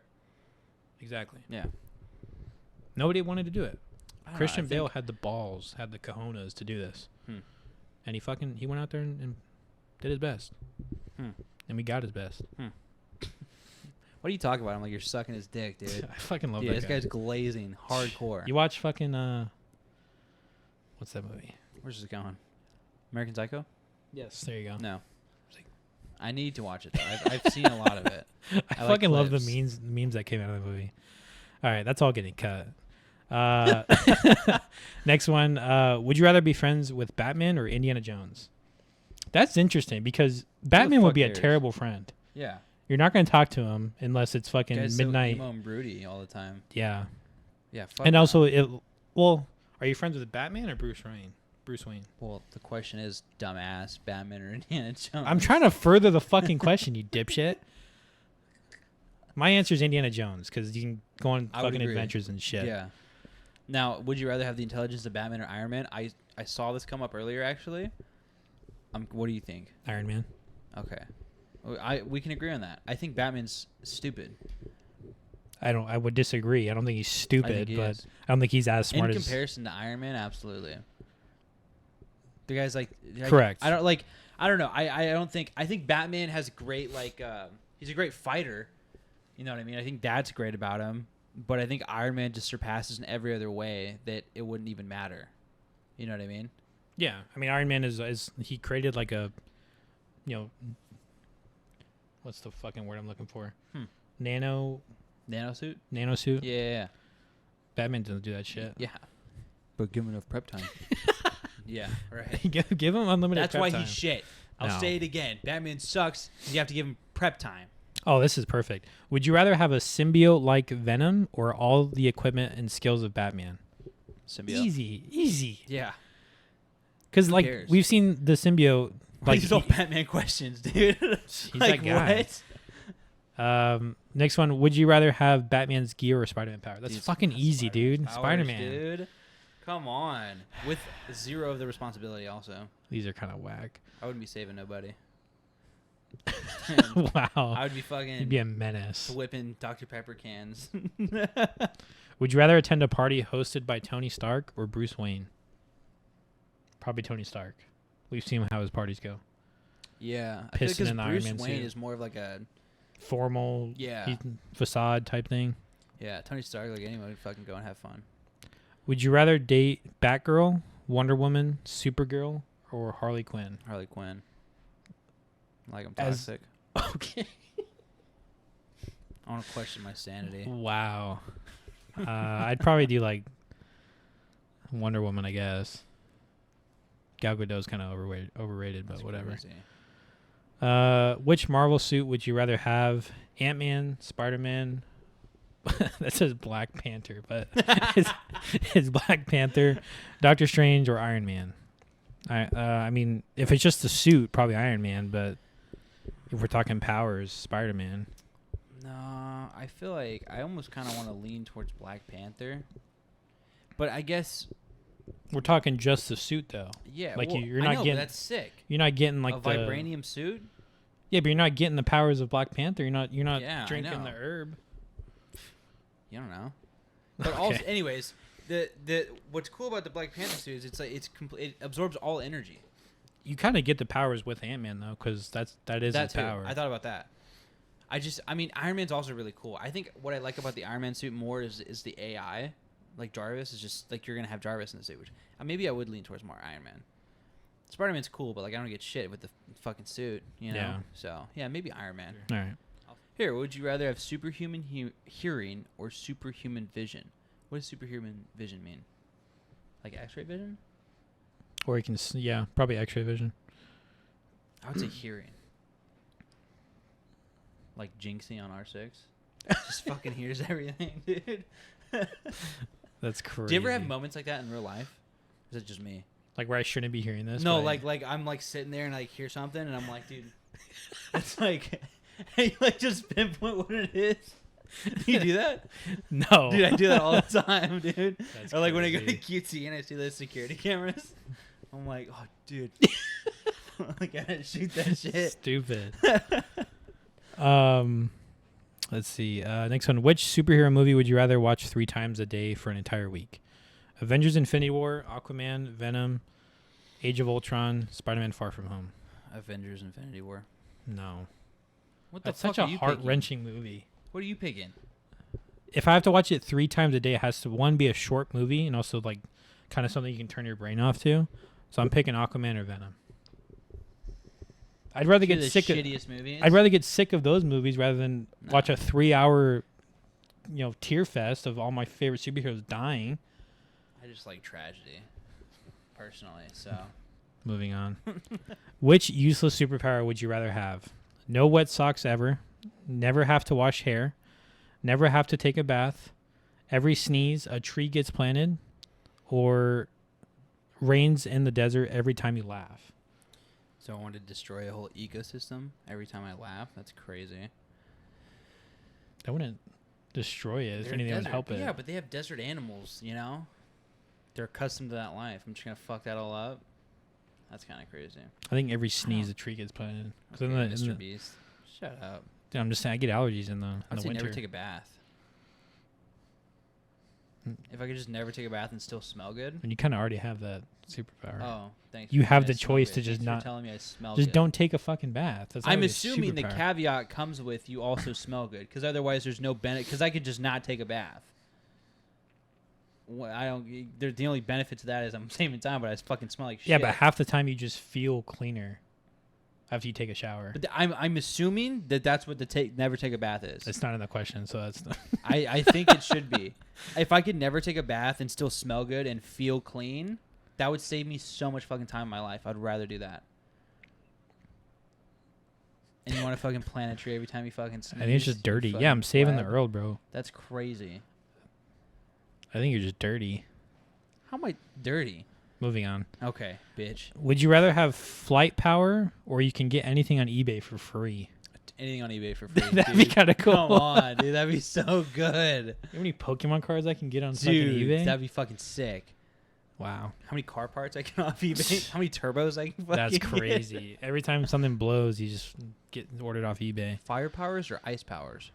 Exactly. Yeah. Nobody wanted to do it. I don't know, Christian I Bale think- had the balls, had the cojones to do this. Hmm. And he went out there and did his best. Hmm. And we got his best. What are you talking about? I'm like, you're sucking his dick, dude. I fucking love Dude, that this guy. guy's glazing hardcore. You watch fucking... what's that movie? Where's this going? American Psycho? Yes. There you go. No. I need to watch it, though. I've seen a lot of it. I like fucking love the clips. memes that came out of the movie. All right, that's all getting cut. Next one. Would you rather be friends with Batman or Indiana Jones? That's interesting because Batman would fuck be a cares? terrible friend. Yeah. You're not going to talk to him unless it's fucking Guy's midnight. so emo and broody all the time. Yeah. Yeah, fuck And no. also, are you friends with Batman or Bruce Wayne? Bruce Wayne. Well, the question is, dumbass, Batman or Indiana Jones? I'm trying to further the fucking question, you dipshit. My answer is Indiana Jones because you can go on I would fucking agree. adventures and shit. Yeah. Now, would you rather have the intelligence of Batman or Iron Man? I saw this come up earlier, actually. What do you think? Iron Man. Okay. We can agree on that. I think Batman's stupid. I would disagree. I don't think he's stupid, he but is. I don't think he's as In smart as. comparison to Iron Man, absolutely. The guy's like Correct. I don't know. I think Batman has great he's a great fighter. You know what I mean? I think that's great about him. But I think Iron Man just surpasses in every other way that it wouldn't even matter. You know what I mean? Yeah, I mean Iron Man is he created like a, what's the fucking word I'm looking for? Nanosuit. Nanosuit? Yeah. Batman doesn't do that shit. Yeah. But give him enough prep time. Yeah, right. give him unlimited. That's prep why time. he's shit. I'll No. say it again. Batman sucks. You have to give him prep time. Oh, this is perfect. Would you rather have a symbiote like Venom or all the equipment and skills of Batman? Symbiote. Easy. Yeah. Because like cares? we've seen the symbiote. Like These are all Batman questions, dude. he's like that guy. what? Next one. Would you rather have Batman's gear or Spider-Man power? That's Dude, fucking easy, dude. Powers, Spider-Man. dude. Come on. With zero of the responsibility also. These are kind of whack. I wouldn't be saving nobody. Wow. I would be fucking You'd be a menace. whipping Dr. Pepper cans. Would you rather attend a party hosted by Tony Stark or Bruce Wayne? Probably Tony Stark. We've seen how his parties go. Yeah. I feel like Pissing 'cause in the Iron Bruce Man Wayne suit. is more of like a Formal facade type thing. Yeah, Tony Stark, like anyone would fucking go and have fun. Would you rather date Batgirl, Wonder Woman, Supergirl, or Harley Quinn? Harley Quinn. Like I'm As- toxic. Okay. I want to question my sanity. Wow. I'd probably do like Wonder Woman, I guess. Gal Gadot's kind of overrated, but That's whatever. crazy. Which Marvel suit would you rather have? Ant-Man, Spider-Man. That says Black Panther, but it's Black Panther, Doctor Strange, or Iron Man. I mean, if it's just the suit, probably Iron Man. But if we're talking powers, Spider-Man. No, I feel like I almost kind of want to lean towards Black Panther. But I guess We're talking just the suit, though. yeah. Like well, you're I not know, but getting. that's sick. You're not getting like A the vibranium suit. Yeah, but you're not getting the powers of Black Panther. You're not Yeah, I drinking know. the herb. You don't know. But Okay. also, anyways, the what's cool about the Black Panther suit is it's like it absorbs all energy. You kind of get the powers with Ant-Man though, because that is his That too. power. I thought about that. I mean, Iron Man's also really cool. I think what I like about the Iron Man suit more is the AI. Like Jarvis is just like you're gonna have Jarvis in the suit, which maybe I would lean towards more Iron Man. Spider-Man's cool, but like I don't get shit with the fucking suit, you know. Yeah. So yeah, maybe Iron Man. All right. Here, would you rather have superhuman hearing or superhuman vision? What does superhuman vision mean? Like X-ray vision? Or you can, probably X-ray vision. I would say hearing. Like Jinxie on R6. Just fucking hears everything, dude. That's crazy. Do you ever have moments like that in real life? Is it just me? Like where I shouldn't be hearing this? No, but like I'm like sitting there and I hear something and I'm like, dude, it's like, hey, like just pinpoint what it is. Do you do that? No. Dude, I do that all the time, dude. That's or like when I go to crazy. QT and I see those security cameras, I'm like, oh, dude. I gotta shoot that shit. Stupid. Let's see. Next one. Which superhero movie would you rather watch 3 times a day for an entire week? Avengers Infinity War, Aquaman, Venom, Age of Ultron, Spider-Man Far From Home. Avengers Infinity War. No. What the That's fuck such are a you heart-wrenching movie. What are you picking? If I have to watch it 3 times a day, it has to, one, be a short movie and also like kind of something you can turn your brain off to. So I'm picking Aquaman or Venom. I'd rather get sick of shittiest movies. I'd rather get sick of those movies rather than watch a 3-hour, tear fest of all my favorite superheroes dying. I just like tragedy, personally. So Moving on. Which useless superpower would you rather have? No wet socks ever. Never have to wash hair. Never have to take a bath. Every sneeze, a tree gets planted. Or rains in the desert every time you laugh. I want to destroy a whole ecosystem every time I laugh. That's crazy. I wouldn't destroy it. If They're anything, would desert- help it. Yeah, but they have desert animals, They're accustomed to that life. I'm just going to fuck that all up. That's kind of crazy. I think every sneeze, a tree gets planted. Okay, Mr. Beast. Shut up. I'm just saying, I get allergies in the I'd say winter. never take a bath. If I could just never take a bath and still smell good. And you kind of already have that superpower. Oh, thanks. You for have telling me the I smell choice good. to just Thanks for not- telling me I smell Just good. don't take a fucking bath. That's I'm already a assuming the superpower. caveat comes with you also smell good, because otherwise there's no benefit. Because I could just not take a bath. I don't. The only benefit to that is I'm saving time, but I fucking smell like shit. Yeah, but half the time you just feel cleaner after you take a shower. But I'm assuming that's what the never take a bath is. It's not in the question, so that's not I think it should be. If I could never take a bath and still smell good and feel clean, that would save me so much fucking time in my life. I'd rather do that. And you want to fucking plant a tree every time you fucking sneeze? I think it's just you dirty. fucking Yeah, I'm saving the pleb. world, bro. That's crazy. I think you're just dirty. How am I dirty? Moving on. Okay, bitch. Would you rather have flight power or you can get anything on eBay for free? Anything on eBay for free. That'd dude. be kind of cool. Come on, dude. That'd be so good. You know how many Pokemon cards I can get on fucking Dude, eBay? that'd be fucking sick. Wow. How many car parts I can off eBay? How many turbos I can fucking That's get? crazy. Every time something blows, you just get ordered off eBay. Fire powers or ice powers?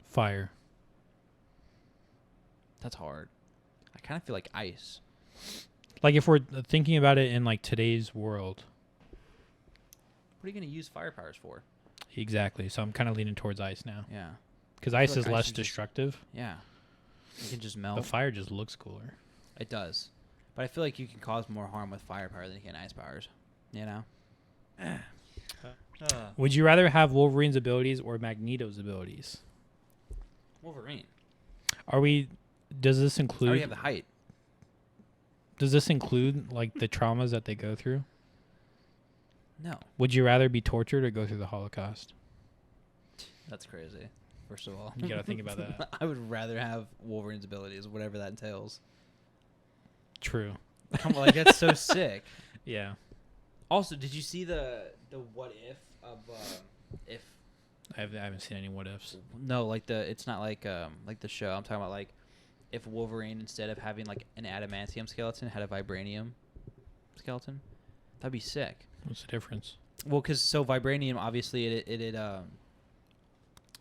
Fire. That's hard. I kind of feel like ice. Like if we're thinking about it in like today's world. What are you going to use fire powers for? Exactly. So I'm kind of leaning towards ice now. Yeah. Because I ice feel is like less ice is just- destructive. Yeah. You can just But melt. fire just looks cooler. It does. But I feel like you can cause more harm with firepower than you can ice powers. You know? Would you rather have Wolverine's abilities or Magneto's abilities? Wolverine. Does this I include already have the height. Does this include like the traumas that they go through? No. Would you rather be tortured or go through the Holocaust? That's crazy. First of all. You gotta think about that. I would rather have Wolverine's abilities, whatever that entails. True. Come on, like that's so sick. Yeah. Also, did you see the what if of if I haven't seen any what ifs. no like it's not like the show. I'm talking about like if Wolverine instead of having like an adamantium skeleton had a vibranium skeleton. That'd be sick. What's the difference? Well, because vibranium obviously it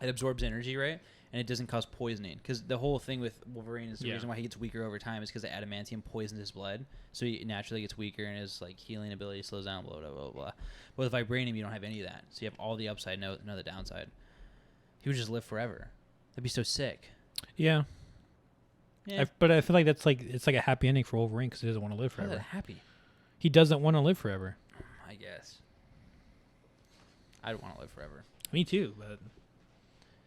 absorbs energy, right? And it doesn't cause poisoning. Because the whole thing with Wolverine is the reason why he gets weaker over time is because the adamantium poisons his blood, so he naturally gets weaker and his like healing ability slows down. Blah blah blah blah. But with vibranium, you don't have any of that, so you have all the upside, no the downside. He would just live forever. That'd be so sick. Yeah. Yeah. But I feel like it's like a happy ending for Wolverine because he doesn't want to live How's that forever. happy? He doesn't want to live forever. I guess. I don't want to live forever. Me too, but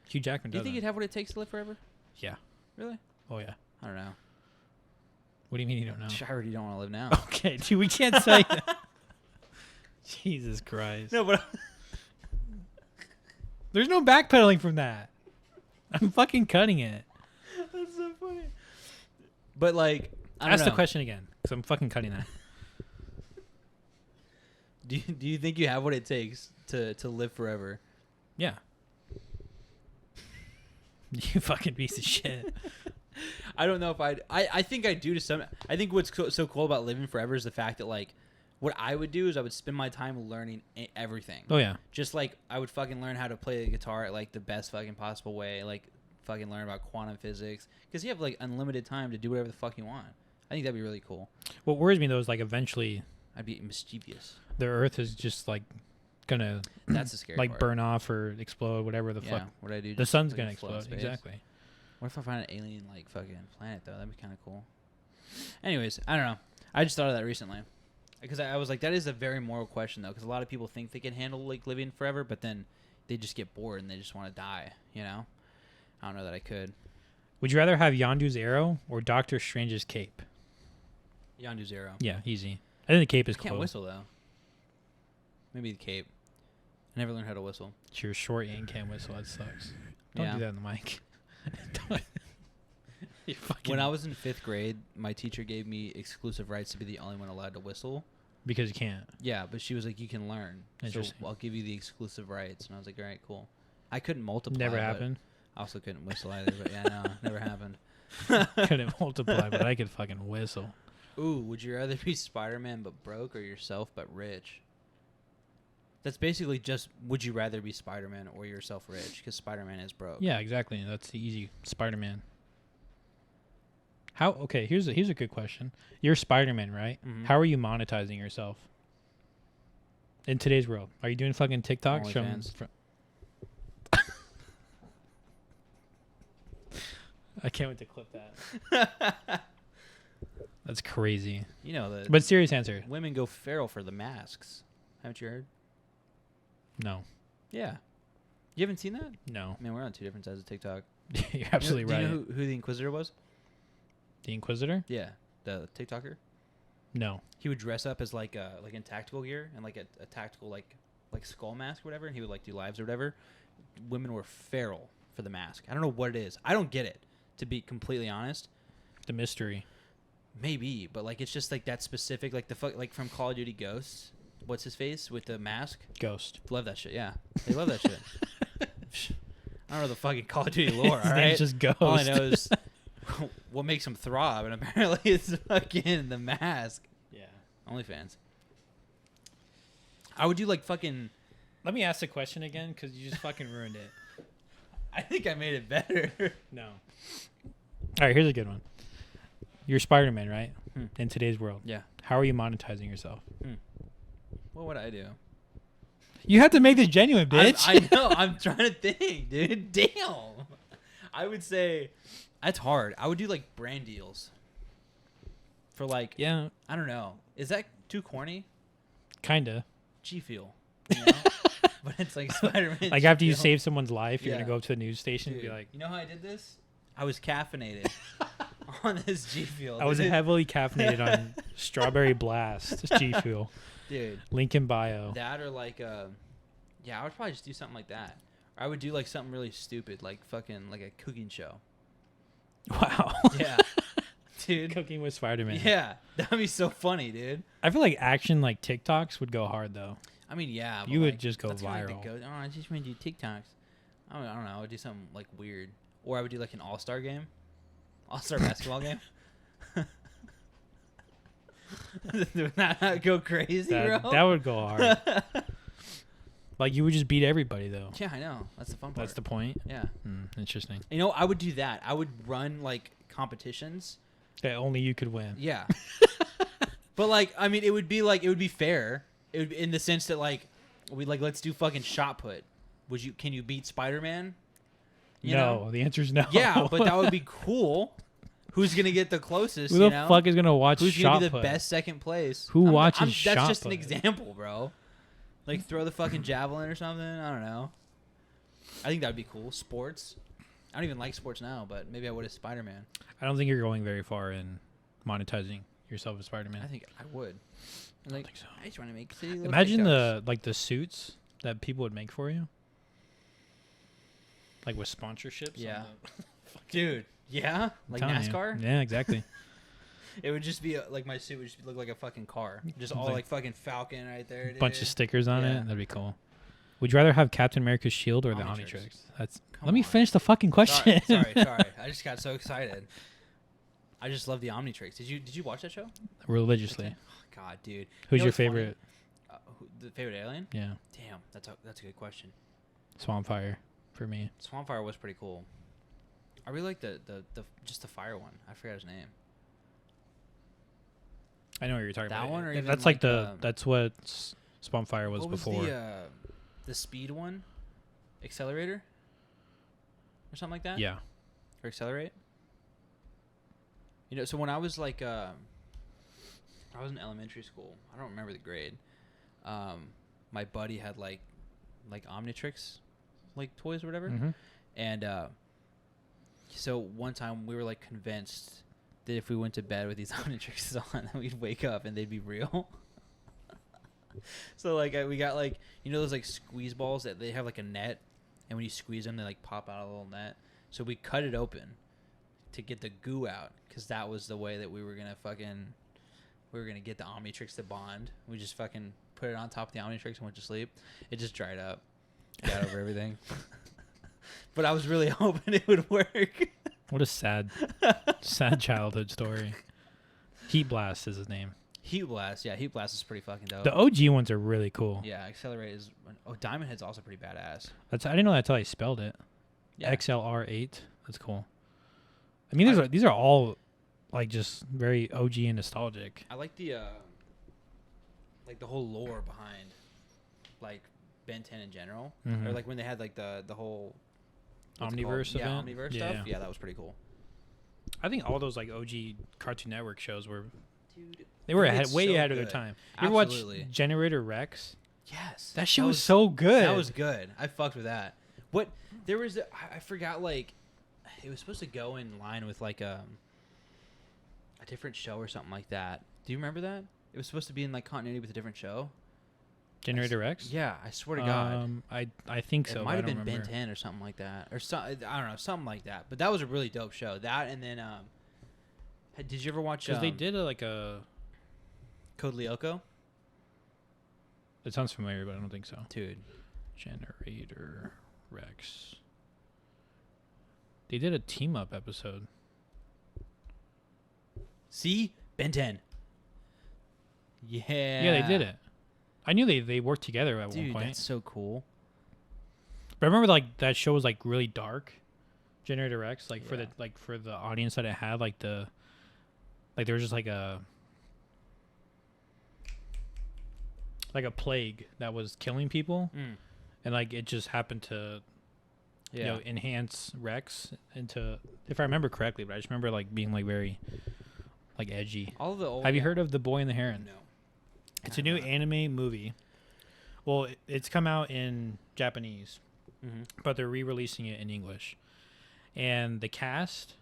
Hugh Jackman Do you doesn't. think you'd have what it takes to live forever? Yeah. Really? Oh yeah. I don't know. What do you mean you don't know? I already don't want to live now. Okay, dude, we can't say that. Jesus Christ. No, but There's no backpedaling from that. I'm fucking cutting it. that's so funny. But like, Ask the question again, because I'm fucking cutting that. Do you think you have what it takes to live forever? Yeah. You fucking piece of shit. I don't know if I think I do to some. I think what's so cool about living forever is the fact that like, what I would do is I would spend my time learning everything. Oh yeah. Just like I would fucking learn how to play the guitar at like the best fucking possible way. Like fucking learn about quantum physics because you have like unlimited time to do whatever the fuck you want. I think that'd be really cool. What worries me though is like eventually I'd be mischievous. The Earth is just like gonna that's the scary like part. burn off or explode, whatever the fuck. What I do? The sun's gonna explode. Exactly. What if I find an alien like fucking planet though? That'd be kind of cool. Anyways, I don't know. I just thought of that recently because I was like, that is a very moral question though, because a lot of people think they can handle like living forever, but then they just get bored and they just want to die. You know? I don't know that I could. Would you rather have Yondu's arrow or Doctor Strange's cape? Yondu's arrow. Yeah, easy. I think the cape is close. Can't whistle though. Maybe the cape. I never learned how to whistle. You're short and can't whistle. That sucks. Don't do that in the mic. When I was in 5th grade, my teacher gave me exclusive rights to be the only one allowed to whistle. Because you can't. Yeah, but she was like, you can learn. So I'll give you the exclusive rights. And I was like, all right, cool. I couldn't multiply. Never happened. I also couldn't whistle either. But yeah, no, never happened. Couldn't multiply, but I could fucking whistle. Ooh, would you rather be Spider-Man but broke or yourself but rich? That's basically just, would you rather be Spider-Man or yourself rich? Because Spider-Man is broke. Yeah, exactly. That's the easy Spider-Man. How? Okay, here's a good question. You're Spider-Man, right? Mm-hmm. How are you monetizing yourself in today's world? Are you doing fucking TikToks from I can't wait to clip that. That's crazy. You know But serious answer. Women go feral for the masks. Haven't you heard? No. Yeah. You haven't seen that? No. Man, we're on 2 different sides of TikTok. You're absolutely right. Do you know who the Inquisitor was? The Inquisitor? Yeah, the TikToker. No. He would dress up as like in tactical gear and like a tactical like skull mask or whatever, and he would like do lives or whatever. Women were feral for the mask. I don't know what it is. I don't get it, to be completely honest. The mystery. Maybe, but like it's just like that specific, like like from Call of Duty Ghosts. What's his face with the mask? Ghost. Love that shit. Yeah, they love that shit. I don't know the fucking Call of Duty lore. His all name's right, just Ghost. all I know is what makes him throb, and apparently it's fucking the mask. Yeah. OnlyFans. I would do like fucking. Let me ask the question again, because you just fucking ruined it. I think I made it better. No. All right, here's a good one. You're Spider-Man, right? In today's world. Yeah. How are you monetizing yourself? What would I do? You have to make this genuine, bitch. I know. I'm trying to think, dude. Damn. I would say that's hard. I would do like brand deals for like. Yeah. I don't know. Is that too corny? Kinda. G Fuel. You know? But it's like Spider-Man. Like after you save someone's life, you're Yeah. gonna go up to the news station Dude, and be like, you know how I did this? I was caffeinated on this G Fuel. I was heavily caffeinated on Strawberry Blast G Fuel. Dude. Link in bio. That or like yeah, I would probably just do something like that. Or I would do like something really stupid, like fucking like a cooking show. Wow. Yeah. Dude. Cooking with Spider-Man. Yeah. That'd be so funny, dude. I feel like action like TikToks would go hard though. I mean, yeah. You but, would like, just go that's kinda viral. like I just want to do TikToks. I don't know. I would do something like weird. Or I would do like an all-star game. All-star basketball game. Would that not go crazy, bro? That would go hard. Like you would just beat everybody though. Yeah, I know. That's the fun part. That's the point. Yeah. Interesting. You know, I would do that. I would run like competitions. That only you could win. Yeah. But like, I mean, it would be fair. It would, in the sense that like, let's do fucking shot put. Can you beat Spider-Man? No, the answer is no. Yeah, but that would be cool. Who's gonna get the closest? Who the fuck is gonna watch Who's shot gonna be the put? best second place? Who watches shot That's just put? an example, bro. Like throw the fucking javelin or something. I don't know. I think that would be cool. Sports. I don't even like sports now, but maybe I would as Spider-Man. I don't think you're going very far in monetizing yourself as Spider-Man. I think I would. I don't think so. I just want to make silly little Imagine TikToks. the suits that people would make for you. Like with sponsorships. Yeah. Dude. Yeah? Like telling you. NASCAR? Yeah, exactly. It would just be like my suit would just look like a fucking car, just all like fucking Falcon right there. Dude. Bunch of stickers on it. That'd be cool. Would you rather have Captain America's shield or the Omnitrix? Let me finish the fucking question. Sorry. I just got so excited. I just love the Omnitrix. Did you watch that show? Religiously. Oh, God, dude. Who's your favorite? The favorite alien? Yeah. Damn, that's a good question. Swampfire for me. Swampfire was pretty cool. I really like the just the fire one. I forgot his name. I know what you're talking about. That one, or that's like that's what Swampfire was before. The speed one, Accelerator, or something like that. Yeah. Or Accelerate. You know, so when I was like, I was in elementary school. I don't remember the grade. My buddy had like Omnitrix, like toys or whatever, and so one time we were like convinced that if we went to bed with these Omnitrixes on, then we'd wake up and they'd be real. So like we got like, you know, those like squeeze balls that they have like a net, and when you squeeze them they like pop out a little net. So we cut it open to get the goo out, because that was the way that we were gonna get the Omnitrix to bond. We just fucking put it on top of the Omnitrix and went to sleep. It just dried up. Got over everything. But I was really hoping it would work. What a sad childhood story. Heat Blast is his name. Heat Blast, yeah, Heat Blast is pretty fucking dope. The OG ones are really cool. Yeah, Accelerate is. Oh, Diamond Head's also pretty badass. I didn't know that's how I spelled it. Yeah. XLR8. That's cool. I mean, these are all like just very OG and nostalgic. I like the whole lore behind like Ben 10 in general, or like when they had like the whole Omniverse event. Yeah, Omniverse stuff. Yeah, that was pretty cool. I think all those like OG Cartoon Network shows were. Dude, they were way ahead of their time. You ever watch Generator Rex? Yes. That shit was so good. That was good. I fucked with that. What there was, I forgot. Like, it was supposed to go in line with like a different show or something like that. Do you remember that? It was supposed to be in like continuity with a different show. Generator Rex? Yeah, I swear to God. I think so. It might have been Ben 10 or something like that, or I don't know, something like that. But that was a really dope show. That, and then did you ever watch? Because they did a Code Lyoko. It sounds familiar, but I don't think so. Dude, Generator Rex. They did a team up episode. See, Ben 10. Yeah. Yeah, they did it. I knew they worked together at one point. That's so cool. But I remember like that show was like really dark. Generator Rex, like for the audience that it had, like there was just like a plague that was killing people, and like it just happened to you know, enhance Rex into, if I remember correctly, but I just remember like being like very like edgy. All of the old. Have you heard of The Boy and the Heron? No. It's a new anime movie. Well, it's come out in Japanese, but they're re-releasing it in English. And the cast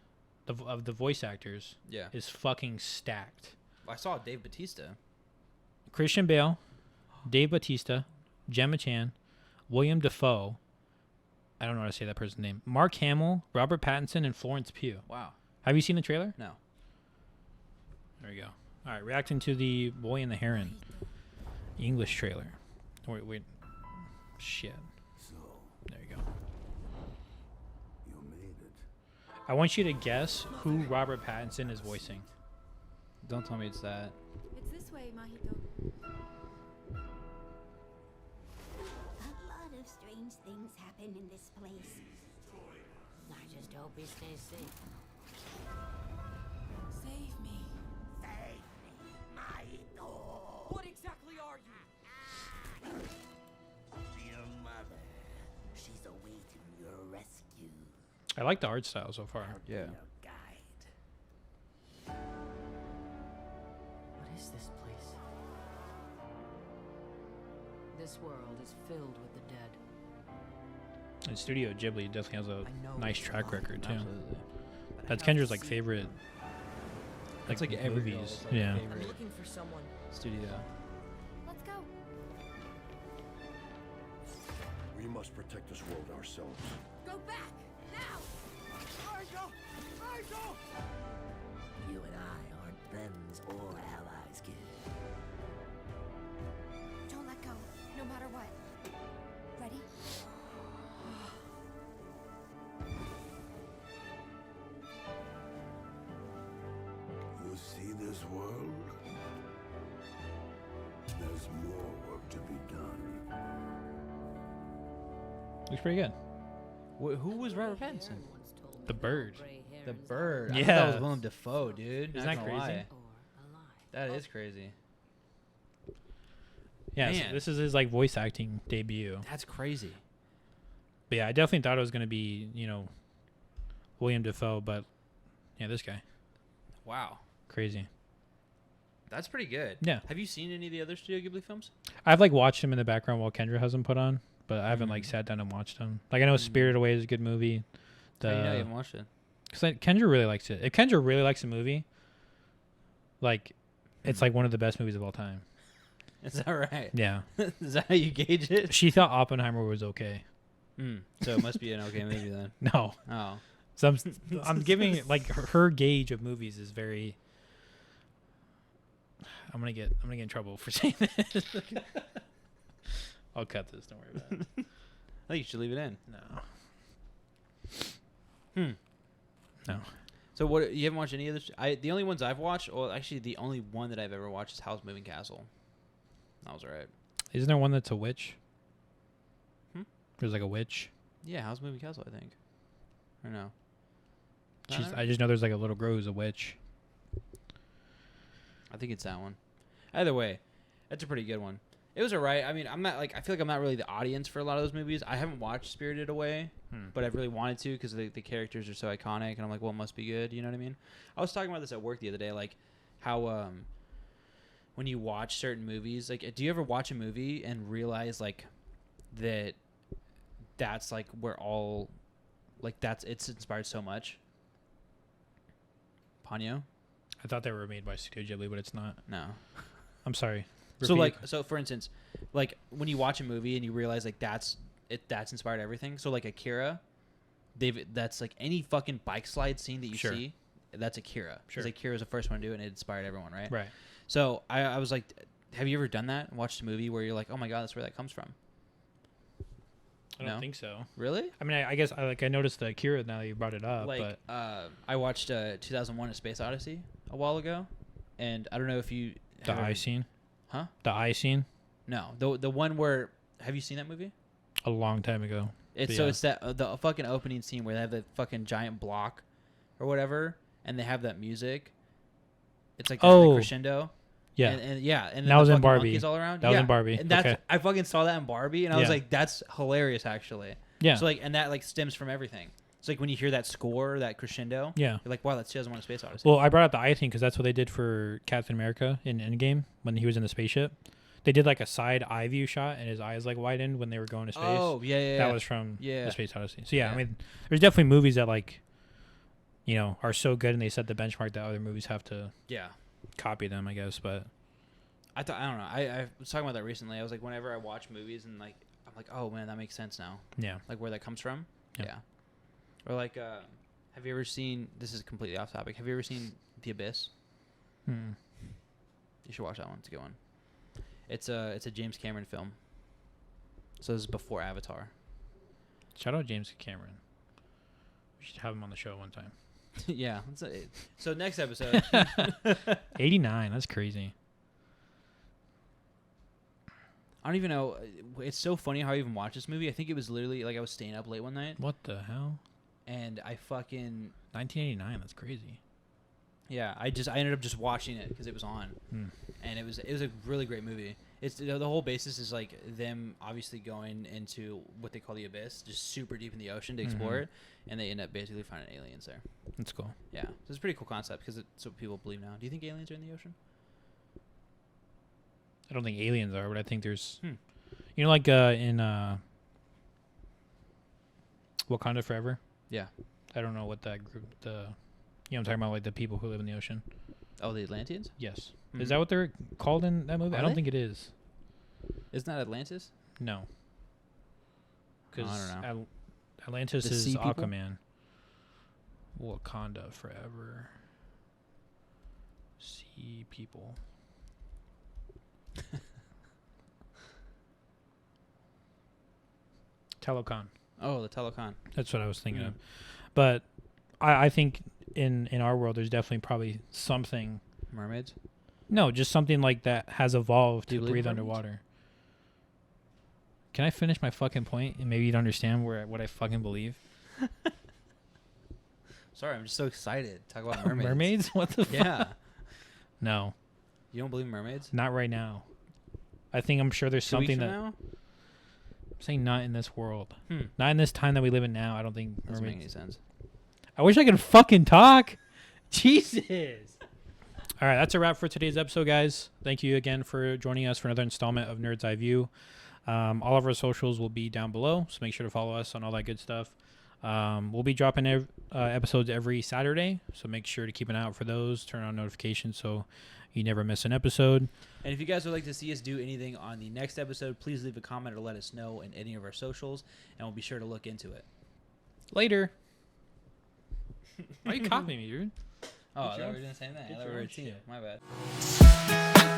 of the voice actors is fucking stacked. I saw Dave Bautista. Christian Bale, Dave Bautista, Gemma Chan, William Dafoe. I don't know how to say that person's name. Mark Hamill, Robert Pattinson, and Florence Pugh. Wow. Have you seen the trailer? No. There you go. All right, reacting to the Boy and the Heron English trailer. Wait. Shit. There you go. You made it. I want you to guess who Robert Pattinson is voicing. Don't tell me it's that. It's this way, Mahito. A lot of strange things happen in this place. I just hope he stays safe. Save me. Save me, Mahito. What exactly are you? Your mother. She's awaiting your rescue. I like the art style so far. Yeah. Your guide. What is this place? This world is filled with the dead. And Studio Ghibli definitely has a nice track record too. Absolutely. That's Kendra's like favorite. That's like every movies. girl's, like, Yeah. favorite I'm looking for someone. studio. Let's go. We must protect this world ourselves. Go back now. You and I aren't them friends or allies, kid. Don't let go, no matter what. Ready? You see this world? There's more work to be done. Looks pretty good. Who was Robert Pattinson? Once told me The bird. gray hair The is bird. I Yeah. thought that was Willem Dafoe, dude. Isn't Not that gonna crazy? lie. or a lie. That is crazy. Yeah, so Man. this is his like voice acting debut. That's crazy. But yeah, I definitely thought it was gonna be, William Dafoe, but yeah, this guy. Wow. Crazy. That's pretty good. Yeah. Have you seen any of the other Studio Ghibli films? I've like watched him in the background while Kendra has them put on, but I haven't like Mhm. sat down and watched them. Like I know Spirited Away is a good movie. How do you know you haven't watched it? Because Kendra really likes it. If Kendra really likes a movie, like it's like one of the best movies of all time. Is that right? Yeah. Is that how you gauge it? She thought Oppenheimer was okay. So it must be an okay movie then. No. Oh. So I'm giving it like her gauge of movies is very. I'm gonna get in trouble for saying this. I'll cut this. Don't worry about it. I think you should leave it in. No. No. So what? You haven't watched any of this? The only ones I've watched, or actually the only one that I've ever watched is Howl's Moving Castle. That was alright. Isn't there one that's a witch? Hmm? There's like a witch. Yeah, Howl's Moving Castle, I think. Or no? I just know there's like a little girl who's a witch. I think it's that one. Either way, that's a pretty good one. It was alright. I mean, I feel like I'm not really the audience for a lot of those movies. I haven't watched Spirited Away, but I've really wanted to because the characters are so iconic, and I'm like, well, it must be good. You know what I mean? I was talking about this at work the other day, like how when you watch certain movies, like, do you ever watch a movie and realize like that's like where all like it's inspired so much? Ponyo? I thought they were made by Studio Ghibli, but it's not. No. I'm sorry. So Repeat. so for instance, like when you watch a movie and you realize like that's inspired everything. So like Akira, that's like any fucking bike slide scene that you Sure. see, that's Akira. Sure. Because Akira was the first one to do it and it inspired everyone, right? Right. So I was like, have you ever done that? Watched a movie where you're like, oh my god, that's where that comes from? I don't No? think so. Really? I mean, I guess I noticed the Akira now that you brought it up, Like but I watched 2001: A Space Odyssey a while ago, and I don't know if you the have eye ever- scene, Huh? the eye scene, No, the one where have you seen that movie? a long time ago. It's But so yeah. it's that the fucking opening scene where they have the fucking giant block or whatever, and they have that music. It's like the crescendo. Yeah. and yeah, and then That was the in fucking Barbie. monkeys all around. That was Yeah, in Barbie. And that's Okay. I fucking saw that in Barbie, and I was Yeah. like, that's hilarious, actually. Yeah. So like, and that like stems from everything. It's like when you hear that score, that crescendo. Yeah. You're like, wow, that's 2001: A Space Odyssey. Well, I brought up the eye thing because that's what they did for Captain America in Endgame when he was in the spaceship. They did like a side eye view shot, and his eyes like widened when they were going to space. Oh yeah, yeah. That yeah. was from Yeah. the Space Odyssey. So yeah, Yeah. I mean, there's definitely movies that like, are so good and they set the benchmark that other movies have to yeah. copy them, I guess. But I don't know. I was talking about that recently. I was like, whenever I watch movies and like, I'm like, oh man, that makes sense now. yeah, Like where that comes from. Yeah. Yeah. Or like, have you ever seen? This is completely off topic. Have you ever seen The Abyss? Hmm. You should watch that one. It's a good one. It's a James Cameron film. So this is before Avatar. Shout out James Cameron. We should have him on the show one time. Yeah. So next episode. 89. That's crazy. I don't even know. It's so funny how I even watched this movie. I think it was literally like I was staying up late one night What the hell? and I fucking 1989. That's crazy. yeah. I ended up just watching it because it was on. Hmm. And it was a really great movie. It's the whole basis is like them obviously going into what they call the abyss, just super deep in the ocean to explore Mhm. it, and they end up basically finding aliens there. That's cool. Yeah, so it's a pretty cool concept because it's what people believe now. Do you think aliens are in the ocean? I don't think aliens are, but I think there's, Hmm. like in Wakanda Forever. Yeah. I don't know what that group, I'm talking about like the people who live in the ocean. Oh, the Atlanteans? Yes. Mhm. Is that what they're called in that movie? Are I don't they? think it is. Isn't that Atlantis? No. Oh, Because I don't know. Atlantis The is sea people? Aquaman. Wakanda Forever. Sea people. Telecon. Oh, the Telecon. That's what I was thinking Mm. of. But I think in our world, there's definitely probably something. Mermaids. No, just something like that has evolved Do you to believe breathe in mermaids? underwater. Can I finish my fucking point and maybe you'd understand what I fucking believe? Sorry, I'm just so excited to talk about mermaids. Mermaids? What the fuck? Yeah. No, You don't believe in mermaids? not right now. I'm sure there's 2 weeks something from that now? I'm saying not in this world. Hmm. Not in this time that we live in now. I don't think Doesn't make any mermaids. sense. I wish I could fucking talk. Jesus. All right, that's a wrap for today's episode, guys. Thank you again for joining us for another installment of Nerd's Eye View. All of our socials will be down below, so make sure to follow us on all that good stuff. We'll be dropping episodes every Saturday, so make sure to keep an eye out for those. Turn on notifications so you never miss an episode. And if you guys would like to see us do anything on the next episode, please leave a comment or let us know in any of our socials, and we'll be sure to look into it. Later. Why are you copying me, dude? Oh, I Get thought your we were own- doing the same thing. I get thought we your were a own team. shit. My bad.